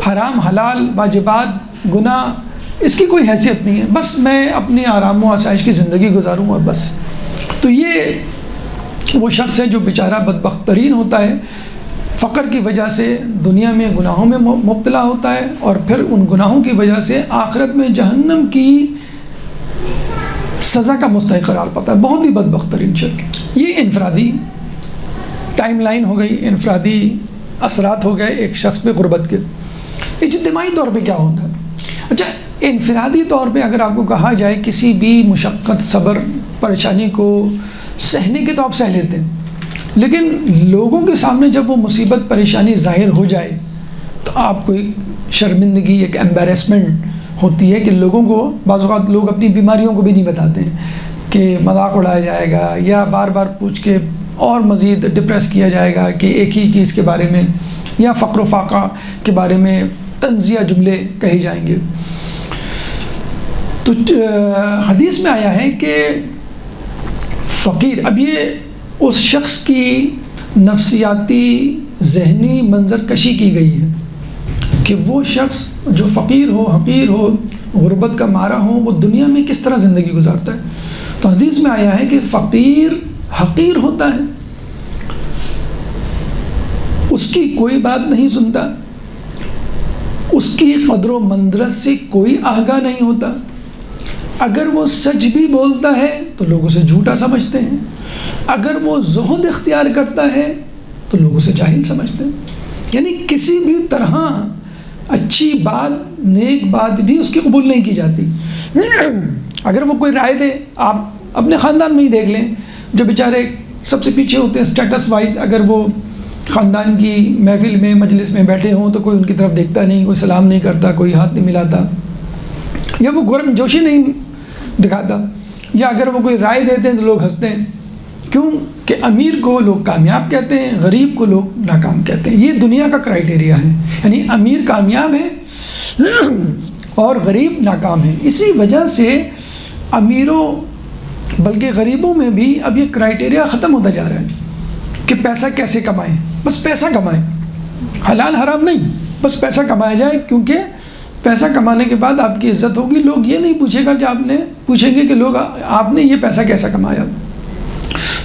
حرام حلال، واجبات گناہ، اس کی کوئی حیثیت نہیں ہے، بس میں اپنی آرام و آسائش کی زندگی گزاروں اور بس۔ تو یہ وہ شخص ہے جو بیچارہ بدبخت ترین ہوتا ہے، فقر کی وجہ سے دنیا میں گناہوں میں مبتلا ہوتا ہے اور پھر ان گناہوں کی وجہ سے آخرت میں جہنم کی سزا کا مستحق قرار پاتا ہے، بہت ہی بدبخت ترین شخص۔ یہ انفرادی ٹائم لائن ہو گئی، انفرادی اثرات ہو گئے ایک شخص پہ غربت کے۔ اجتماعی طور پہ کیا ہوتا ہے؟ اچھا، انفرادی طور پہ اگر آپ کو کہا جائے کسی بھی مشقت، صبر، پریشانی کو سہنے کے تو آپ سہ لیتے ہیں، لیکن لوگوں کے سامنے جب وہ مصیبت پریشانی ظاہر ہو جائے تو آپ کو ایک شرمندگی، ایک ایمبیرسمنٹ ہوتی ہے کہ لوگوں کو، بعض اوقات لوگ اپنی بیماریوں کو بھی نہیں بتاتے ہیں کہ مذاق اڑایا جائے گا یا بار بار پوچھ کے اور مزید ڈپریس کیا جائے گا کہ ایک ہی چیز کے بارے میں، یا فقر و فاقہ کے بارے میں طنزیہ جملے کہے جائیں گے۔ تو حدیث میں آیا ہے کہ فقیر، اب یہ اس شخص کی نفسیاتی ذہنی منظر کشی کی گئی ہے کہ وہ شخص جو فقیر ہو، حقیر ہو، غربت کا مارا ہو، وہ دنیا میں کس طرح زندگی گزارتا ہے۔ تو حدیث میں آیا ہے کہ فقیر حقیر ہوتا ہے، اس کی کوئی بات نہیں سنتا، اس کی قدر و منزلت سے کوئی آگاہ نہیں ہوتا، اگر وہ سچ بھی بولتا ہے تو لوگ اسے جھوٹا سمجھتے ہیں، اگر وہ زہد اختیار کرتا ہے تو لوگ اسے جاہل سمجھتے ہیں، یعنی کسی بھی طرح اچھی بات، نیک بات بھی اس کی قبول نہیں کی جاتی۔ اگر وہ کوئی رائے دے، آپ اپنے خاندان میں ہی دیکھ لیں، جو بیچارے سب سے پیچھے ہوتے ہیں اسٹیٹس وائز، اگر وہ خاندان کی محفل میں، مجلس میں بیٹھے ہوں تو کوئی ان کی طرف دیکھتا نہیں، کوئی سلام نہیں کرتا، کوئی ہاتھ نہیں ملاتا، یا وہ گرم جوشی نہیں دکھاتا، یا اگر وہ کوئی رائے دیتے ہیں تو لوگ ہنستے ہیں۔ کیوں کہ امیر کو لوگ کامیاب کہتے ہیں، غریب کو لوگ ناکام کہتے ہیں۔ یہ دنیا کا کرائٹیریا ہے، یعنی امیر کامیاب ہے اور غریب ناکام ہے۔ اسی وجہ سے امیروں بلکہ غریبوں میں بھی اب یہ کرائٹیریا ختم ہوتا جا رہا ہے کہ پیسہ کیسے کمائیں، بس پیسہ کمائیں، حلال حرام نہیں، بس پیسہ کمایا جائے، کیونکہ پیسہ کمانے کے بعد آپ کی عزت ہوگی، لوگ یہ نہیں پوچھے گا کہ پوچھیں گے کہ لوگ آپ نے یہ پیسہ کیسا کمایا۔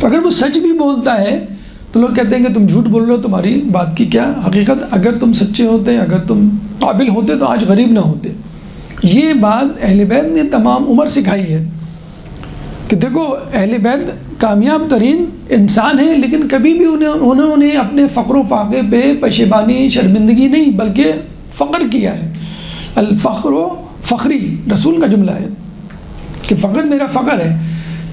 تو اگر وہ سچ بھی بولتا ہے تو لوگ کہتے ہیں کہ تم جھوٹ بول رہے ہو، تمہاری بات کی کیا حقیقت، اگر تم سچے ہوتے، اگر تم قابل ہوتے تو آج غریب نہ ہوتے۔ یہ بات اہل بیت نے تمام عمر سکھائی ہے کہ دیکھو اہل بیت کامیاب ترین انسان ہیں، لیکن کبھی بھی انہوں نے اپنے فقر و فاقے پہ پشیمانی، شرمندگی نہیں، بلکہ فخر کیا ہے۔ الفخر و فخری رسول کا جملہ ہے کہ فخر میرا فخر ہے،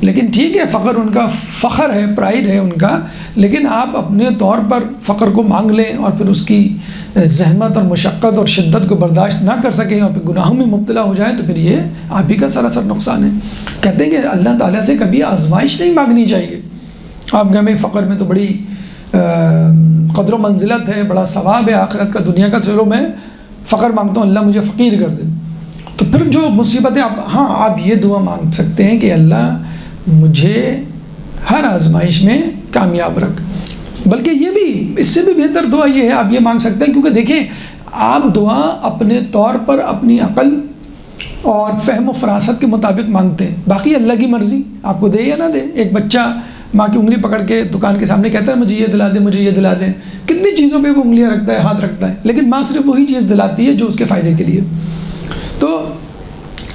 لیکن ٹھیک ہے فخر ان کا فخر ہے، پرائیڈ ہے ان کا، لیکن آپ اپنے طور پر فخر کو مانگ لیں اور پھر اس کی زحمت اور مشقت اور شدت کو برداشت نہ کر سکیں اور پھر گناہوں میں مبتلا ہو جائیں تو پھر یہ آپ ہی کا سراسر نقصان ہے۔ کہتے ہیں کہ اللہ تعالیٰ سے کبھی آزمائش نہیں مانگنی چاہیے۔ آپ کہیں بھائی فخر میں تو بڑی قدر و منزلت ہے، بڑا ثواب ہے آخرت کا، دنیا کا، چلو میں فخر مانگتا ہوں، اللہ مجھے فقیر کر دے۔ تو پھر جو مصیبتیں آپ یہ دعا مانگ سکتے ہیں کہ اللہ مجھے ہر آزمائش میں کامیاب رکھ۔ بلکہ یہ بھی اس سے بھی بہتر دعا یہ ہے، آپ یہ مانگ سکتے ہیں، کیونکہ دیکھیں آپ دعا اپنے طور پر اپنی عقل اور فہم و فراست کے مطابق مانگتے ہیں، باقی اللہ کی مرضی آپ کو دے یا نہ دے۔ ایک بچہ ماں کی انگلی پکڑ کے دکان کے سامنے کہتا ہے مجھے یہ دلا دیں، مجھے یہ دلا دیں، کتنی چیزوں پہ وہ انگلیاں رکھتا ہے، ہاتھ رکھتا ہے، لیکن ماں صرف وہی چیز دلاتی ہے جو اس کے فائدے کے لیے۔ تو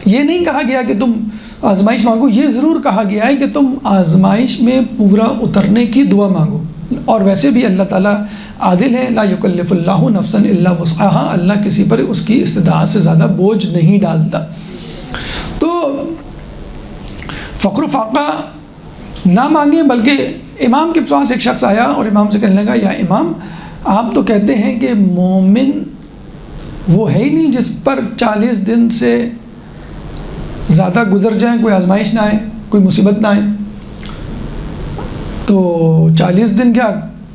یہ نہیں کہا گیا کہ تم آزمائش مانگو، یہ ضرور کہا گیا ہے کہ تم آزمائش میں پورا اترنے کی دعا مانگو، اور ویسے بھی اللہ تعالیٰ عادل ہے، لا یکلف اللہ نفسا الا وسعها، اللہ کسی پر اس کی استطاعت سے زیادہ بوجھ نہیں ڈالتا۔ تو فقر و فاقہ نہ مانگیں، بلکہ امام کے پاس ایک شخص آیا اور امام سے کہنے لگا، یا امام آپ تو کہتے ہیں کہ مومن وہ ہے ہی نہیں جس پر 40 دن سے زیادہ گزر جائیں، کوئی آزمائش نہ آئے، کوئی مصیبت نہ آئے، تو 40 دن کیا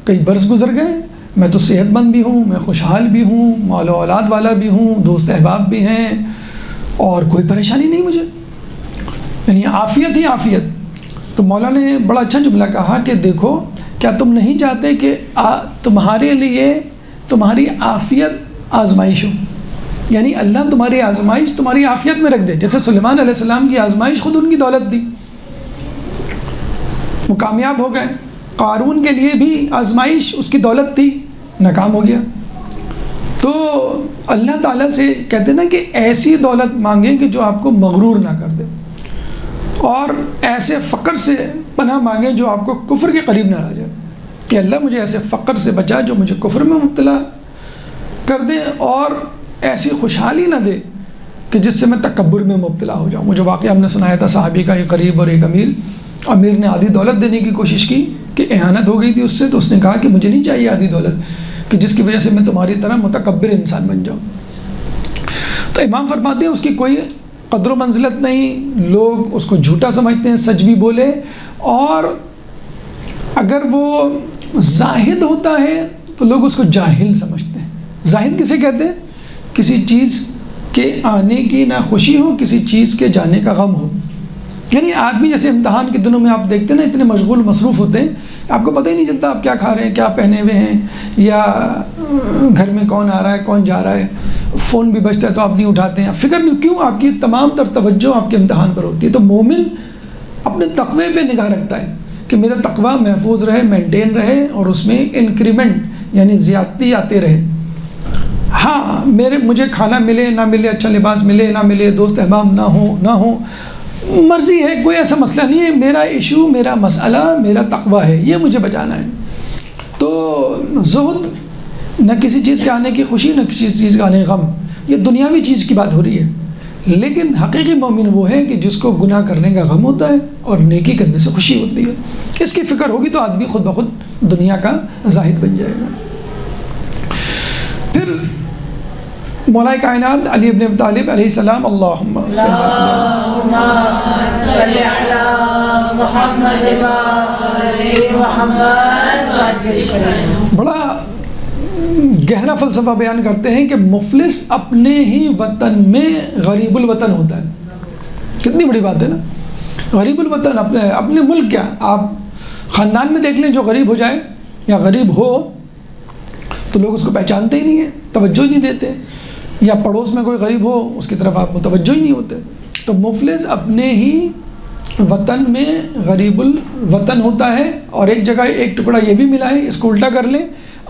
کئی برس گزر گئے، میں تو صحت مند بھی ہوں، میں خوشحال بھی ہوں، مال و اولاد والا بھی ہوں، دوست احباب بھی ہیں، اور کوئی پریشانی نہیں مجھے، یعنی عافیت ہی عافیت۔ تو مولا نے بڑا اچھا جملہ کہا کہ دیکھو کیا تم نہیں چاہتے کہ تمہارے لیے تمہاری عافیت آزمائش ہو، یعنی اللہ تمہاری آزمائش تمہاری عافیت میں رکھ دے، جیسے سلیمان علیہ السلام کی آزمائش خود ان کی دولت تھی، وہ کامیاب ہو گئے، قارون کے لیے بھی آزمائش اس کی دولت تھی، ناکام ہو گیا۔ تو اللہ تعالیٰ سے کہتے ہیں نا کہ ایسی دولت مانگیں کہ جو آپ کو مغرور نہ کر دے، اور ایسے فقر سے پناہ مانگیں جو آپ کو کفر کے قریب نہ آ جائے، کہ اللہ مجھے ایسے فقر سے بچا جو مجھے کفر میں مبتلا کر دے، اور ایسی خوشحالی نہ دے کہ جس سے میں تکبر میں مبتلا ہو جاؤں۔ مجھے واقعہ ہم نے سنایا تھا صحابی کا، ایک غریب اور ایک امیر نے آدھی دولت دینے کی کوشش کی کہ اہانت ہو گئی تھی اس سے، تو اس نے کہا کہ مجھے نہیں چاہیے آدھی دولت کہ جس کی وجہ سے میں تمہاری طرح متکبر انسان بن جاؤں۔ تو امام فرماتے ہیں اس کی کوئی قدر و منزلت نہیں، لوگ اس کو جھوٹا سمجھتے ہیں، سچ بھی بولے، اور اگر وہ زاہد ہوتا ہے تو لوگ اس کو جاہل سمجھتے ہیں۔ زاہد کسے کہتے ہیں؟ کسی چیز کے آنے کی نہ خوشی ہو، کسی چیز کے جانے کا غم ہو، یعنی آدمی جیسے امتحان کے دنوں میں آپ دیکھتے ہیں نا، اتنے مشغول مصروف ہوتے ہیں، آپ کو پتہ ہی نہیں چلتا آپ کیا کھا رہے ہیں، کیا پہنے ہوئے ہیں، یا گھر میں کون آ رہا ہے کون جا رہا ہے، فون بھی بجتا ہے تو آپ نہیں اٹھاتے ہیں، فکر نہیں، کیوں؟ آپ کی تمام تر توجہ آپ کے امتحان پر ہوتی ہے۔ تو مومن اپنے تقوی پہ نگاہ رکھتا ہے کہ میرا تقوی محفوظ رہے، مینٹین رہے، اور اس میں انکریمنٹ یعنی زیادتی آتے رہے۔ ہاں مجھے کھانا ملے نہ ملے، اچھا لباس ملے نہ ملے، دوست احباب نہ ہو، مرضی ہے، کوئی ایسا مسئلہ نہیں ہے، میرا ایشو، میرا مسئلہ میرا تقوی ہے، یہ مجھے بچانا ہے۔ تو زہد نہ کسی چیز کے آنے کی خوشی، نہ کسی چیز کا آنے کا غم، یہ دنیاوی چیز کی بات ہو رہی ہے، لیکن حقیقی مومن وہ ہے کہ جس کو گناہ کرنے کا غم ہوتا ہے اور نیکی کرنے سے خوشی ہوتی ہے۔ اس کی فکر ہوگی تو آدمی خود بخود دنیا کا زاہد بن جائے گا۔ پھر مولا کائنات علی ابن ابی طالب علیہ السلام، اللہم صلی علی محمد و آل محمد، بڑا گہرا فلسفہ بیان کرتے ہیں کہ مفلس اپنے ہی وطن میں غریب الوطن ہوتا ہے۔ کتنی بڑی بات ہے نا، غریب الوطن، اپنے ملک کیا، آپ خاندان میں دیکھ لیں جو غریب ہو جائے یا غریب ہو تو لوگ اس کو پہچانتے ہی نہیں ہیں، توجہ ہی نہیں دیتے، یا پڑوس میں کوئی غریب ہو اس کی طرف آپ متوجہ ہی نہیں ہوتے۔ تو مفلس اپنے ہی وطن میں غریب الوطن ہوتا ہے، اور ایک جگہ ایک ٹکڑا یہ بھی ملا ہے، اس کو الٹا کر لیں،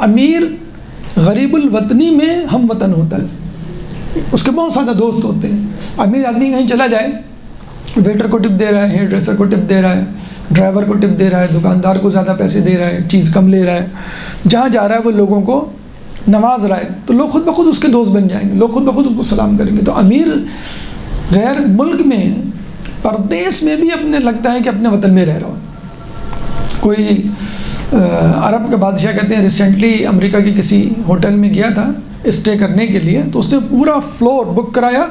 امیر غریب الوطنی میں ہم وطن ہوتا ہے، اس کے بہت زیادہ دوست ہوتے ہیں۔ امیر آدمی کہیں چلا جائے، ویٹر کو ٹپ دے رہا ہے، ہیئر ڈریسر کو ٹپ دے رہا ہے، ڈرائیور کو ٹپ دے رہا ہے، دکاندار کو زیادہ پیسے دے رہا ہے، چیز کم لے رہا ہے، جہاں جا رہا ہے وہ لوگوں کو نواز رہا ہے، تو لوگ خود بخود اس کے دوست بن جائیں گے، لوگ خود بخود اس کو سلام کریں گے۔ تو امیر غیر ملک میں، پردیس میں بھی اپنے لگتا ہے کہ اپنے وطن میں رہ رہا ہو۔ کوئی عرب کا بادشاہ کہتے ہیں ریسنٹلی امریکہ کی کسی ہوٹل میں گیا تھا اسٹے کرنے کے لیے، تو اس نے پورا فلور بک کرایا،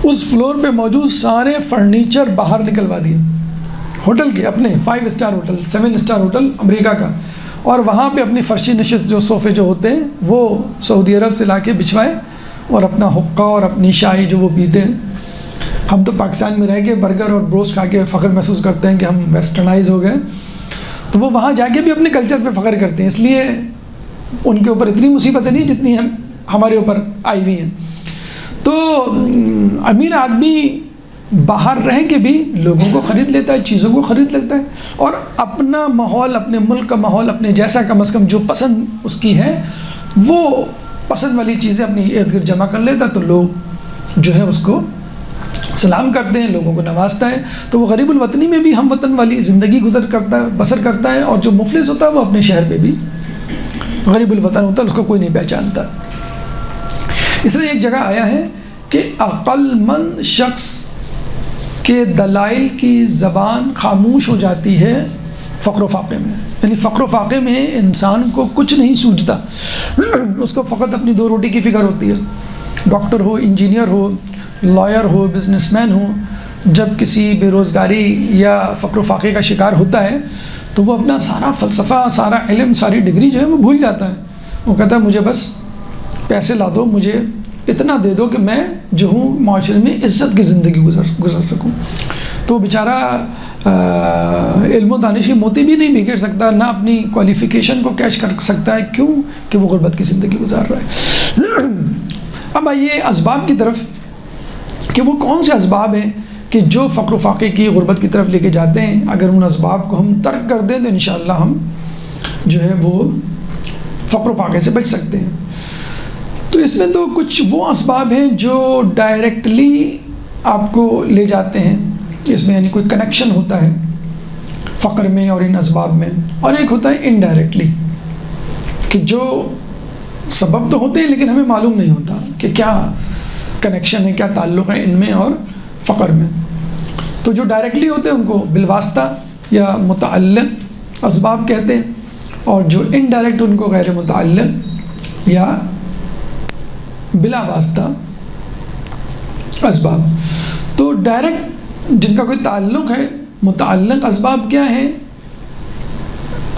اس فلور پہ موجود سارے فرنیچر باہر نکلوا دیے ہوٹل کے، اپنے 5 اسٹار ہوٹل، 7 اسٹار ہوٹل امریکہ کا، اور وہاں پہ اپنی فرشی نشست جو صوفے جو ہوتے ہیں وہ سعودی عرب سے لا کے بچھوائے، اور اپنا حقہ اور اپنی شاہی جو وہ پیتے ہیں۔ ہم تو پاکستان میں رہ کے برگر اور بروسٹ کھا کے فخر محسوس کرتے ہیں کہ ہم ویسٹرنائز ہو گئے، تو وہ وہاں جا کے بھی اپنے کلچر پہ فخر کرتے ہیں، اس لیے ان کے اوپر اتنی مصیبتیں نہیں جتنی ہمارے اوپر آئی ہوئی ہیں۔ تو امیر آدمی باہر رہ کے بھی لوگوں کو خرید لیتا ہے، چیزوں کو خرید لیتا ہے، اور اپنا ماحول، اپنے ملک کا ماحول، اپنے جیسا کم از کم جو پسند اس کی ہے وہ پسند والی چیزیں اپنی ارد گرد جمع کر لیتا، تو لوگ جو ہے اس کو سلام کرتے ہیں، لوگوں کو نوازتا ہے، تو وہ غریب الوطنی میں بھی ہم وطن والی زندگی بسر کرتا ہے، اور جو مفلس ہوتا ہے وہ اپنے شہر میں بھی غریب الوطن ہوتا ہے، اس کو کوئی نہیں پہچانتا۔ اس لیے ایک جگہ آیا ہے کہ عقل مند شخص کے دلائل کی زبان خاموش ہو جاتی ہے فقر و فاقے میں، یعنی فقر و فاقے میں انسان کو کچھ نہیں سوچتا، اس کو فقط اپنی 2 روٹی کی فکر ہوتی ہے۔ ڈاکٹر ہو، انجینئر ہو، لائر ہو، بزنس مین ہو، جب کسی بے روزگاری یا فقر و فاقے کا شکار ہوتا ہے تو وہ اپنا سارا فلسفہ، سارا علم، ساری ڈگری جو ہے وہ بھول جاتا ہے۔ وہ کہتا ہے مجھے بس پیسے لا دو، مجھے اتنا دے دو کہ میں جو ہوں معاشرے میں عزت کی زندگی گزر سکوں۔ تو وہ بیچارہ علم و دانش کے موتی بھی نہیں بکھیر سکتا، نہ اپنی کوالیفیکیشن کو کیش کر سکتا ہے، کیوں کہ وہ غربت کی زندگی گزار رہا ہے۔ اب آئیے اسباب کی طرف کہ وہ کون سے اسباب ہیں کہ جو فقر و فاقے کی، غربت کی طرف لے کے جاتے ہیں۔ اگر ان اسباب کو ہم ترک کر دیں تو انشاءاللہ ہم جو ہے وہ فقر و فاقے سے بچ سکتے ہیں۔ تو اس میں تو کچھ وہ اسباب ہیں جو ڈائریکٹلی آپ کو لے جاتے ہیں، اس میں یعنی کوئی کنیکشن ہوتا ہے فقر میں اور ان اسباب میں، اور ایک ہوتا ہے انڈائریکٹلی کہ جو سبب تو ہوتے ہیں لیکن ہمیں معلوم نہیں ہوتا کہ کیا کنیکشن ہے، کیا تعلق ہے ان میں اور فقر میں۔ تو جو ڈائریکٹلی ہوتے ہیں ان کو بالواسطہ یا متعلق اسباب کہتے ہیں، اور جو انڈائریکٹ ان کو غیر متعلق یا بلا واسطہ اسباب۔ تو ڈائریکٹ جن کا کوئی تعلق ہے، متعلق اسباب کیا ہیں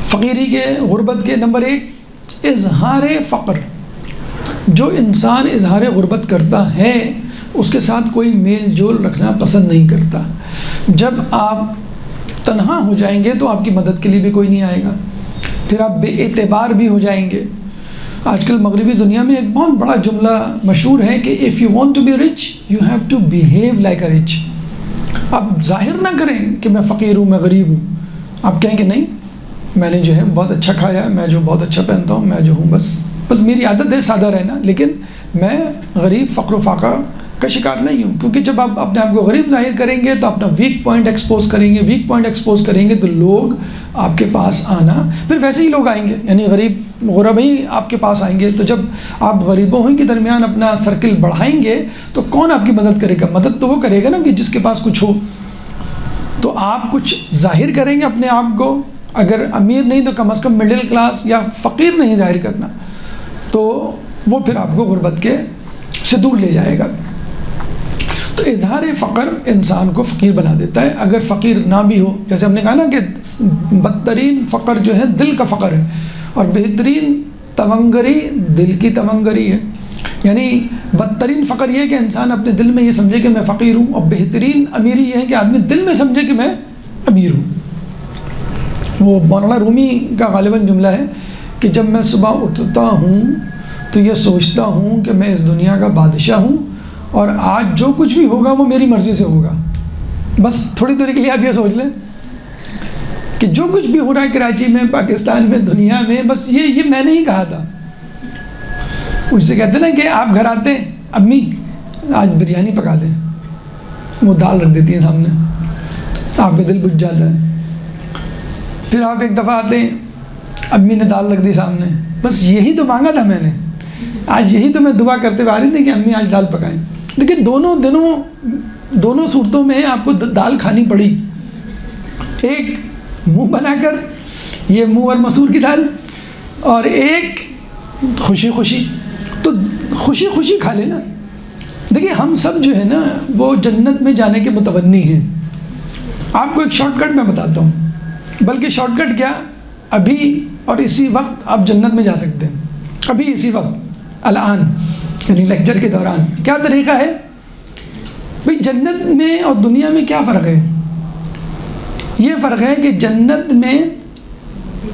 فقیری کے، غربت کے؟ نمبر 1 اظہار فقر۔ جو انسان اظہار غربت کرتا ہے اس کے ساتھ کوئی میل جول رکھنا پسند نہیں کرتا۔ جب آپ تنہا ہو جائیں گے تو آپ کی مدد کے لیے بھی کوئی نہیں آئے گا، پھر آپ بے اعتبار بھی ہو جائیں گے۔ آج کل مغربی دنیا میں ایک بہت بڑا جملہ مشہور ہے کہ if you want to be rich you have to behave like a rich۔ آپ ظاہر نہ کریں کہ میں فقیر ہوں، میں غریب ہوں، آپ کہیں کہ نہیں میں نے جو ہے بہت اچھا کھایا ہے، میں جو بہت اچھا پہنتا ہوں، میں جو ہوں بس میری عادت ہے سادہ رہنا، لیکن میں غریب فقر و فاقہ کا شکار نہیں ہوں۔ کیونکہ جب آپ اپنے آپ کو غریب ظاہر کریں گے تو اپنا ویک پوائنٹ ایکسپوز کریں گے تو لوگ آپ کے پاس آنا، پھر ویسے ہی لوگ آئیں گے، یعنی غرب ہی آپ کے پاس آئیں گے۔ تو جب آپ غریبوں کے درمیان اپنا سرکل بڑھائیں گے تو کون آپ کی مدد کرے گا؟ مدد تو وہ کرے گا نا کہ جس کے پاس کچھ ہو۔ تو آپ کچھ ظاہر کریں گے اپنے آپ کو، اگر امیر نہیں تو کم از کم مڈل کلاس یا فقیر نہیں ظاہر کرنا، تو وہ پھر آپ کو غربت کے سے دور لے جائے گا۔ تو اظہار فقر انسان کو فقیر بنا دیتا ہے۔ اگر فقیر نہ بھی ہو، جیسے ہم نے کہا نا کہ بدترین فقر جو ہے دل کا فقر ہے، اور بہترین تونگری دل کی تونگری ہے۔ یعنی بدترین فقر یہ ہے کہ انسان اپنے دل میں یہ سمجھے کہ میں فقیر ہوں، اور بہترین امیری یہ ہے کہ آدمی دل میں سمجھے کہ میں امیر ہوں۔ وہ مولانا رومی کا غالباً جملہ ہے کہ جب میں صبح اٹھتا ہوں تو یہ سوچتا ہوں کہ میں اس دنیا کا بادشاہ ہوں، اور آج جو کچھ بھی ہوگا وہ میری مرضی سے ہوگا۔ بس تھوڑی دیر کے لیے آپ یہ سوچ لیں کہ جو کچھ بھی ہو رہا ہے کراچی میں، پاکستان میں، دنیا میں، بس یہ میں نے ہی کہا تھا۔ اس سے کہتے ہیں نا کہ آپ گھر آتے ہیں، امی آج بریانی پکا دیں، وہ دال رکھ دیتی ہیں سامنے، آپ کا دل بجھ جاتا ہے۔ پھر آپ ایک دفعہ آتے ہیں، امی نے دال رکھ دی سامنے، بس یہی تو مانگا تھا میں نے، آج یہی تو میں دعا کرتے ہوئے آ رہی تھی کہ امی آج دال پکائیں۔ لیکن دونوں صورتوں میں آپ کو دال کھانی پڑی، ایک منہ بنا کر، یہ منہ اور مسور کی دال، اور ایک خوشی خوشی، تو خوشی خوشی کھا لینا۔ دیکھیے ہم سب جو ہے نا وہ جنت میں جانے کے متمنی ہیں۔ آپ کو ایک شارٹ کٹ میں بتاتا ہوں، بلکہ شارٹ کٹ کیا، ابھی اور اسی وقت آپ جنت میں جا سکتے ہیں، ابھی اسی وقت، الان، یعنی لیکچر کے دوران۔ کیا طریقہ ہے بھئی؟ جنت میں اور دنیا میں کیا فرق ہے؟ یہ فرق ہے کہ جنت میں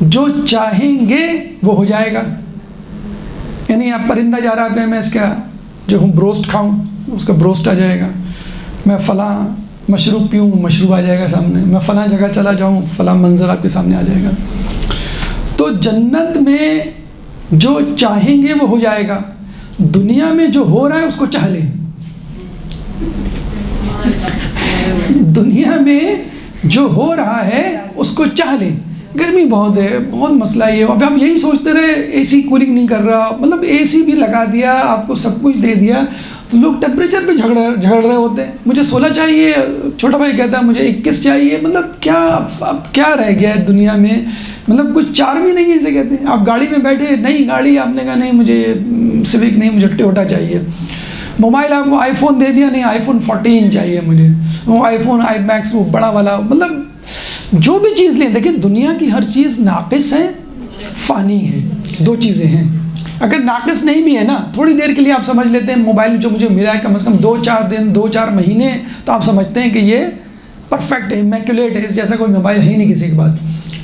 جو چاہیں گے وہ ہو جائے گا، یعنی آپ پرندہ جا رہا ہے، میں اس کا جو ہوں بروسٹ کھاؤں، اس کا بروسٹ آ جائے گا، میں فلاں مشروب پیوں، مشروب آ جائے گا سامنے، میں فلاں جگہ چلا جاؤں، فلاں منظر آپ کے سامنے آ جائے گا۔ تو جنت میں جو چاہیں گے وہ ہو جائے گا، دنیا میں جو ہو رہا ہے اس کو چاہ لیں۔ دنیا میں جو ہو رہا ہے اس کو چاہ لیں. گرمی بہت ہے, بہت مسئلہ یہ, اب آپ یہی سوچتے رہے اے سی کولنگ نہیں کر رہا, مطلب اے سی بھی لگا دیا, آپ کو سب کچھ دے دیا, تو لوگ ٹیمپریچر پہ جھگڑ رہے ہوتے ہیں. مجھے 16 چاہیے, چھوٹا بھائی کہتا ہے مجھے 21 چاہیے. مطلب کیا اب کیا رہ گیا ہے دنیا میں, مطلب کچھ چار بھی نہیں اسے کہتے ہیں. آپ گاڑی میں بیٹھے, نئی گاڑی, آپ نے کہا نہیں مجھے سوک نہیں, مجھے ٹویوٹا چاہیے. موبائل آپ کو آئی فون دے دیا, نہیں آئی فون 14 چاہیے مجھے, وہ آئی فون آئی میکس وہ بڑا والا. مطلب جو بھی چیز لیں, دیکھیں دنیا کی ہر چیز ناقص ہے, فانی ہے, دو چیزیں ہیں. اگر ناقص نہیں بھی ہے نا, تھوڑی دیر کے لیے آپ سمجھ لیتے ہیں موبائل جو مجھے ملا ہے کم از کم 2-4 دن 2-4 مہینے, تو آپ سمجھتے ہیں کہ یہ پرفیکٹ ہے, امیکولیٹ ہے, اس جیسا کوئی موبائل ہے ہی نہیں کسی کے پاس.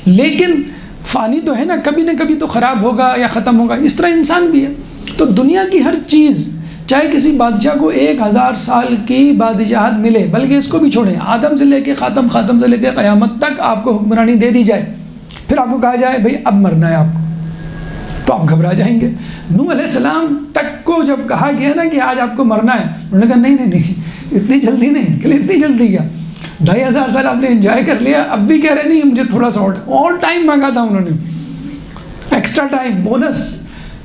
لیکن فانی تو ہے نا, کبھی نہ کبھی تو خراب ہوگا یا ختم ہوگا. اس طرح انسان بھی ہے. تو دنیا کی ہر چیز, چاہے کسی بادشاہ کو 1000 سال کی بادشاہت ملے, بلکہ اس کو بھی چھوڑیں, آدم سے لے کے خاتم سے لے کے قیامت تک آپ کو حکمرانی دے دی جائے, پھر آپ کو کہا جائے بھئی اب مرنا ہے آپ کو, تو آپ گھبرا جائیں گے. نوح علیہ السلام تک کو جب کہا گیا نا کہ آج آپ کو مرنا ہے, انہوں نے کہا نہیں اتنی جلدی نہیں. کہ اتنی جلدی کیا, 2500 سال آپ نے انجوائے کر لیا, اب بھی کہہ رہے نہیں مجھے تھوڑا سا اور ٹائم مانگا تھا, انہوں نے ایکسٹرا ٹائم, بونس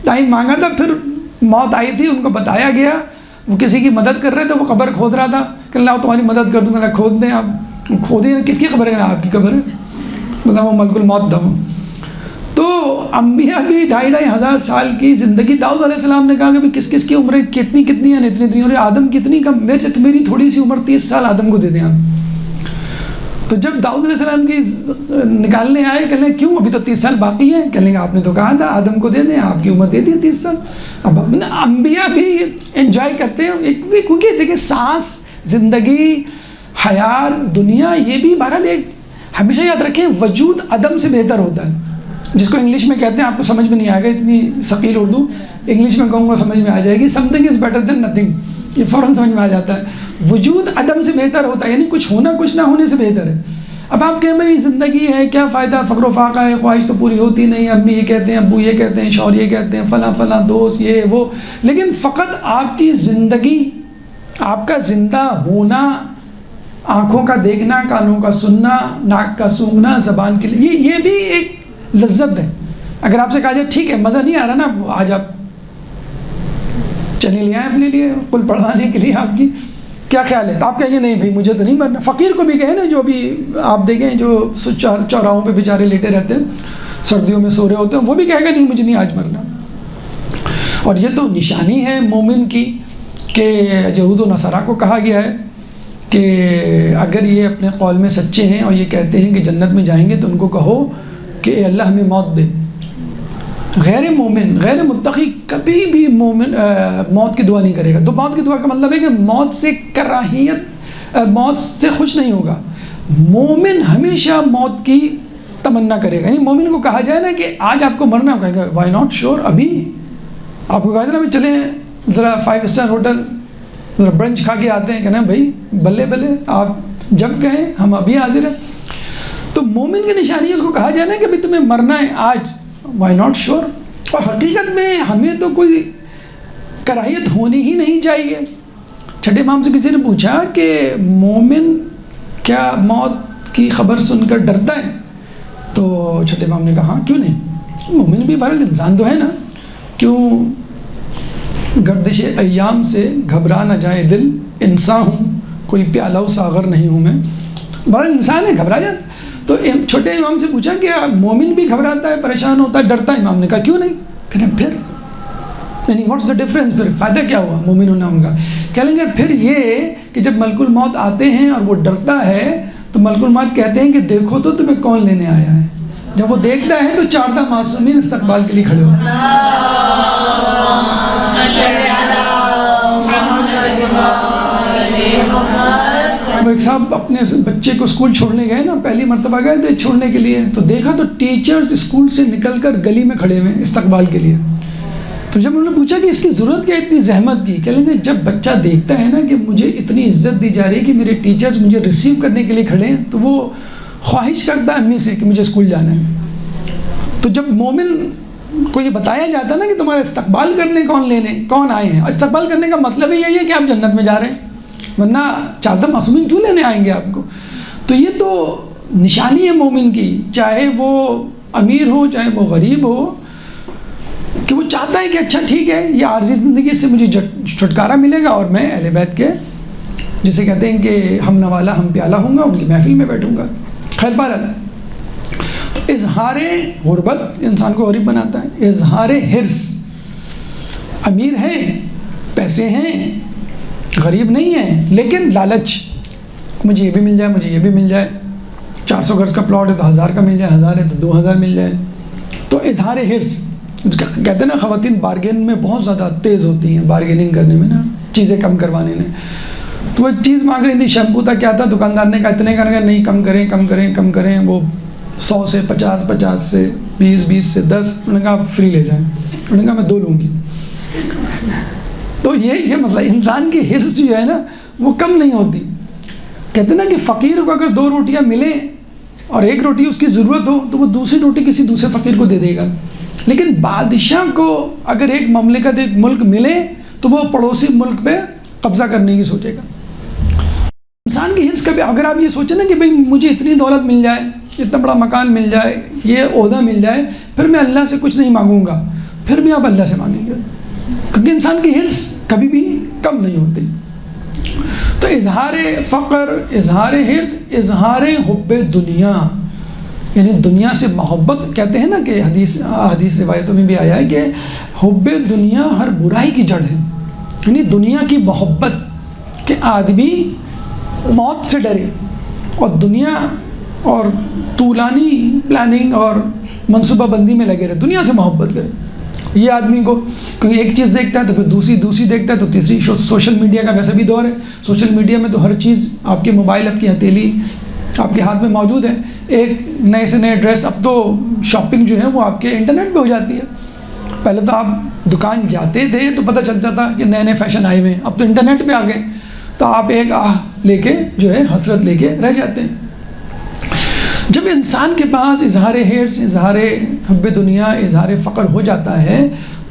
ٹائم مانگا تھا. پھر موت آئی تھی, ان کو بتایا گیا, وہ کسی کی مدد کر رہے تھے, وہ قبر کھود رہا تھا, کہ اللہ تمہاری مدد کر دوں گا, کھود دیں. آپ کھودیں, کس کی قبر ہے, آپ کی قبر ہے, مطلب وہ ملک الموت تھا. تو انبیاء بھی 2500 سال کی زندگی. داؤد علیہ السلام نے کہا کہ کس کس کی عمریں کتنی ہیں, اتنی, اور آدم کتنی کم, میری تھوڑی سی عمر 30 سال آدم کو دے دیں آپ. تو جب داؤد علیہ السلام کی نکالنے آئے, کہنے کیوں, ابھی تو 30 سال باقی ہیں. کہنے آپ نے تو کہا تھا آدم کو دے دیں, آپ کی عمر دے دی 30 سال. اب انبیاء بھی انجوائے کرتے ہیں, کیونکہ دیکھیں سانس, زندگی, حیات, دنیا, یہ بھی بہرحال ایک, ہمیشہ یاد رکھیں وجود عدم سے بہتر ہوتا ہے. جس کو انگلش میں کہتے ہیں, آپ کو سمجھ میں نہیں آئے گا, اتنی ثقیل اردو, انگلش میں کہوں گا سمجھ میں آ جائے گی, some thing is better than nothing, یہ فوراً سمجھ میں آ جاتا ہے. وجود عدم سے بہتر ہوتا ہے, یعنی کچھ ہونا کچھ نہ ہونے سے بہتر ہے. اب آپ کہیں بھائی زندگی ہے, کیا فائدہ, فقر و فاقہ ہے, خواہش تو پوری ہوتی نہیں, امی یہ کہتے ہیں, ابو یہ کہتے ہیں, شوہر یہ کہتے ہیں, فلاں دوست یہ وہ, لیکن فقط آپ کی زندگی, آپ کا زندہ ہونا, آنکھوں کا دیکھنا, کانوں کا سننا, ناک کا سونگھنا, زبان کے لیے, یہ بھی ایک لذت ہے. اگر آپ سے کہا جائے ٹھیک ہے مزہ نہیں آ رہا نا, آج آپ چنے لے آئیں اپنے لیے قل پڑھوانے کے لیے, آپ کی کیا خیال ہے, تو آپ کہیں گے نہیں بھائی مجھے تو نہیں مرنا. فقیر کو بھی کہیں نا, جو بھی آپ دیکھیں جو چوراہوں پہ بیچارے لیٹے رہتے ہیں, سردیوں میں سو رہے ہوتے ہیں, وہ بھی کہے گا نہیں مجھے نہیں آج مرنا. اور یہ تو نشانی ہے مومن کی, کہ یہود و نصارہ کو کہا گیا ہے کہ اگر یہ اپنے قول میں سچے ہیں اور یہ کہتے ہیں کہ جنت میں جائیں گے, تو ان کو کہو کہ اے اللہ ہمیں موت دے. غیر مومن, غیر متقی کبھی بھی موت کی دعا نہیں کرے گا. تو موت کی دعا کا مطلب ہے کہ موت سے کراہیت, موت سے خوش نہیں ہوگا. مومن ہمیشہ موت کی تمنا کرے گا. یعنی مومن کو کہا جائے نا کہ آج آپ کو مرنا, کہے گا وائی ناٹ, شور, ابھی آپ کو کہا جائے نا ابھی چلیں ذرا 5 اسٹار ہوٹل ذرا برنچ کھا کے آتے ہیں, کہنا بھائی بلے آپ جب کہیں ہم ابھی حاضر ہیں. تو مومن کی نشانی ہے, اس کو کہا جائے نا کہ ابھی تمہیں مرنا ہے آج, وائی ناٹ, شور. اور حقیقت میں ہمیں تو کوئی کراہیت ہونی ہی نہیں چاہیے. چھٹے امام سے کسی نے پوچھا کہ مومن کیا موت کی خبر سن کر ڈرتا ہے, تو چھٹے امام نے کہا کیوں نہیں, مومن بھی بہرحال انسان تو ہے نا, کیوں گردش ایام سے گھبرا نہ جائے دل, انسان ہوں کوئی پیالہ و ساغر نہیں ہوں میں, بہرحال انسان ہے, گھبرا جاتا. تو چھوٹے امام سے پوچھا کہ مومن بھی گھبراتا ہے, پریشان ہوتا ہے, ڈرتا ہے. امام نے کہا کیوں نہیں, کہنے پھر یعنی واٹس دا ڈفرینس, پھر فائدہ کیا ہوا مومن ہونا ان کا. کہیں گے پھر یہ کہ جب ملک الموت آتے ہیں اور وہ ڈرتا ہے, تو ملک الموت کہتے ہیں کہ دیکھو تو تمہیں کون لینے آیا ہے. جب وہ دیکھتا ہے تو 4 معصومین استقبال کے لیے کھڑے ہو. ایک صاحب اپنے بچے کو اسکول چھوڑنے گئے نا, پہلی مرتبہ گئے تھے چھوڑنے کے لیے, تو دیکھا تو ٹیچرز اسکول سے نکل کر گلی میں کھڑے ہوئے استقبال کے لیے. تو جب انہوں نے پوچھا کہ اس کی ضرورت کیا اتنی زحمت کی, کہیں گے جب بچہ دیکھتا ہے نا کہ مجھے اتنی عزت دی جا رہی ہے کہ میرے ٹیچرز مجھے ریسیو کرنے کے لیے کھڑے ہیں, تو وہ خواہش کرتا ہے امی سے کہ مجھے اسکول جانا ہے. تو جب مومن کو یہ بتایا جاتا ہے نا کہ تمہارا استقبال کرنے کون آئے ہیں, اور استقبال کرنے کا مطلب ہی یہی ہے کہ آپ جنت میں جا رہے ہیں, ورنہ چادہ معصومین کیوں لینے آئیں گے آپ کو؟ تو یہ تو نشانی ہے مومن کی، چاہے وہ امیر ہو چاہے وہ غریب ہو، کہ وہ چاہتا ہے کہ اچھا ٹھیک ہے یہ عارضی زندگی سے مجھے چھٹکارا ملے گا اور میں اہل بیت کے جسے کہتے ہیں کہ ہم نوالا ہم پیالہ ہوں گا، ان کی محفل میں بیٹھوں گا۔ خیر بہرحال اظہار غربت انسان کو غریب بناتا ہے، اظہار حرص، امیر ہیں پیسے ہیں غریب نہیں ہیں لیکن لالچ، مجھے یہ بھی مل جائے مجھے یہ بھی مل جائے، 400 گز کا پلاٹ ہے تو 1000 کا مل جائے، 1000 ہے تو 2000 مل جائے، تو اظہار حرص کہتے ہیں نا خواتین بارگین میں بہت زیادہ تیز ہوتی ہیں، بارگیننگ کرنے میں نا، چیزیں کم کروانے میں، تو وہ چیز مانگ رہی تھی شیمپو تھا کیا تھا، دکاندار نے کہا اتنے کرنے کا نہیں، کم کریں کم کریں کم کریں، وہ 100 سے 50 50 سے 20 20 سے 10، انہوں نے کہا آپ فری لے جائیں، انہوں نے کہا میں 2 لوں گی۔ تو یہ مسئلہ انسان کی حرص جو ہے نا وہ کم نہیں ہوتی۔ کہتے ہیں نا کہ فقیر کو اگر 2 روٹیاں ملیں اور 1 روٹی اس کی ضرورت ہو تو وہ دوسری روٹی کسی دوسرے فقیر کو دے دے گا، لیکن بادشاہ کو اگر ایک مملکت ایک ملک ملے تو وہ پڑوسی ملک پہ قبضہ کرنے کی سوچے گا۔ انسان کی حرص کبھی، اگر آپ یہ سوچیں نا کہ بھئی مجھے اتنی دولت مل جائے، اتنا بڑا مکان مل جائے، یہ عہدہ مل جائے، پھر میں اللہ سے کچھ نہیں مانگوں گا، پھر بھی آپ اللہ سے مانگیں گے، کیونکہ انسان کی حرص کبھی بھی کم نہیں ہوتی۔ تو اظہار فقر، اظہار حرص، اظہار حب دنیا، یعنی دنیا سے محبت، کہتے ہیں نا کہ حدیث روایتوں میں بھی آیا ہے کہ حب دنیا ہر برائی کی جڑ ہے، یعنی دنیا کی محبت، کہ آدمی موت سے ڈرے اور دنیا اور طولانی پلاننگ اور منصوبہ بندی میں لگے رہے، دنیا سے محبت کرے یہ آدمی کو، کیونکہ ایک چیز دیکھتا ہے تو پھر دوسری دیکھتا ہے تو تیسری۔ سوشل میڈیا کا ویسے بھی دور ہے، سوشل میڈیا میں تو ہر چیز آپ کے موبائل، آپ کی ہتھیلی، آپ کے ہاتھ میں موجود ہے۔ ایک نئے سے نئے ڈریس، اب تو شاپنگ جو ہے وہ آپ کے انٹرنیٹ پہ ہو جاتی ہے، پہلے تو آپ دکان جاتے تھے تو پتہ چلتا تھا کہ نئے نئے فیشن آئے ہوئے ہیں، اب تو انٹرنیٹ پہ آ گئے تو آپ ایک لے کے جو ہے حسرت لے کے رہ جاتے ہیں۔ جب انسان کے پاس اظہار حرص، اظہار حب دنیا، اظہار فقر ہو جاتا ہے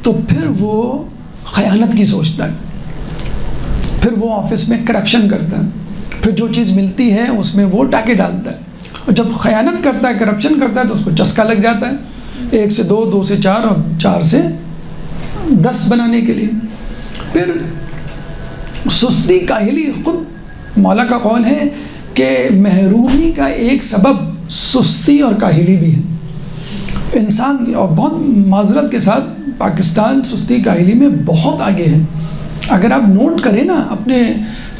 تو پھر وہ خیانت کی سوچتا ہے، پھر وہ آفس میں کرپشن کرتا ہے، پھر جو چیز ملتی ہے اس میں وہ ڈاکے ڈالتا ہے، اور جب خیانت کرتا ہے، کرپشن کرتا ہے تو اس کو چسکا لگ جاتا ہے 1 سے 2، 2 سے 4 اور 4 سے 10 بنانے کے لیے۔ پھر سستی کاہلی، خود مولا کا قول ہے کہ محرومی کا ایک سبب سستی اور کاہلی بھی ہے۔ انسان، اور بہت معذرت کے ساتھ، پاکستان سستی کاہلی میں بہت آگے ہے۔ اگر آپ نوٹ کریں نا، اپنے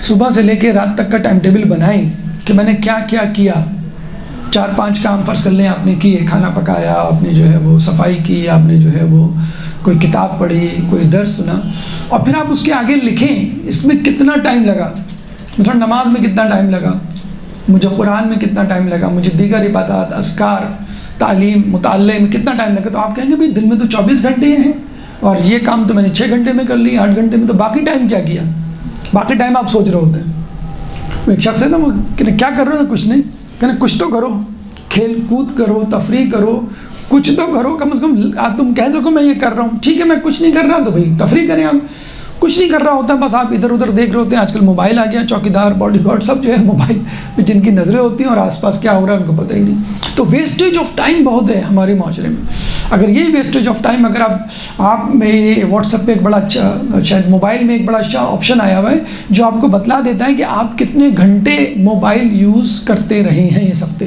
صبح سے لے کے رات تک کا ٹائم ٹیبل بنائیں کہ میں نے کیا کیا کیا، 4-5 کام فرض کر لیں آپ نے کیے، کھانا پکایا، آپ نے جو ہے وہ صفائی کی، آپ نے جو ہے وہ کوئی کتاب پڑھی، کوئی درس سنا، اور پھر آپ اس کے آگے لکھیں اس میں کتنا ٹائم لگا، مثلا نماز میں کتنا ٹائم لگا مجھے، قرآن میں کتنا ٹائم لگا مجھے، دیگر عبادات، اذکار، تعلیم، مطالعے میں کتنا ٹائم لگا، تو آپ کہیں گے بھائی دن میں تو 24 گھنٹے ہیں اور یہ کام تو میں نے 6 گھنٹے میں کر لی، 8 گھنٹے میں، تو باقی ٹائم کیا کیا؟ باقی ٹائم آپ سوچ رہے ہوتے ہیں۔ ایک شخص ہے نا، وہ کیا کر رہے ہو نا، کچھ نہیں، کہنا کچھ تو کرو، کھیل کود کرو، تفریح کرو، کچھ تو کرو، کم از کم تم کہہ سکو میں یہ کر رہا ہوں، ٹھیک ہے میں کچھ نہیں کر رہا تو بھائی تفریح کریں، آپ کچھ نہیں کر رہا ہوتا، بس آپ ادھر ادھر دیکھ رہے ہوتے ہیں۔ آج کل موبائل آ گیا، چوکیدار، باڈی گارڈ سب جو ہے موبائل پہ جن کی نظریں ہوتی ہیں اور آس پاس کیا ہو رہا ہے ان کو پتہ ہی نہیں۔ تو ویسٹیج آف ٹائم بہت ہے ہمارے معاشرے میں۔ اگر یہی ویسٹیج آف ٹائم، اگر آپ میں یہ واٹس ایپ پہ ایک بڑا اچھا، شاید موبائل میں ایک بڑا اچھا آپشن آیا ہوا ہے جو آپ کو بتلا دیتا ہے کہ آپ کتنے گھنٹے موبائل یوز کرتے رہے ہیں اس ہفتے،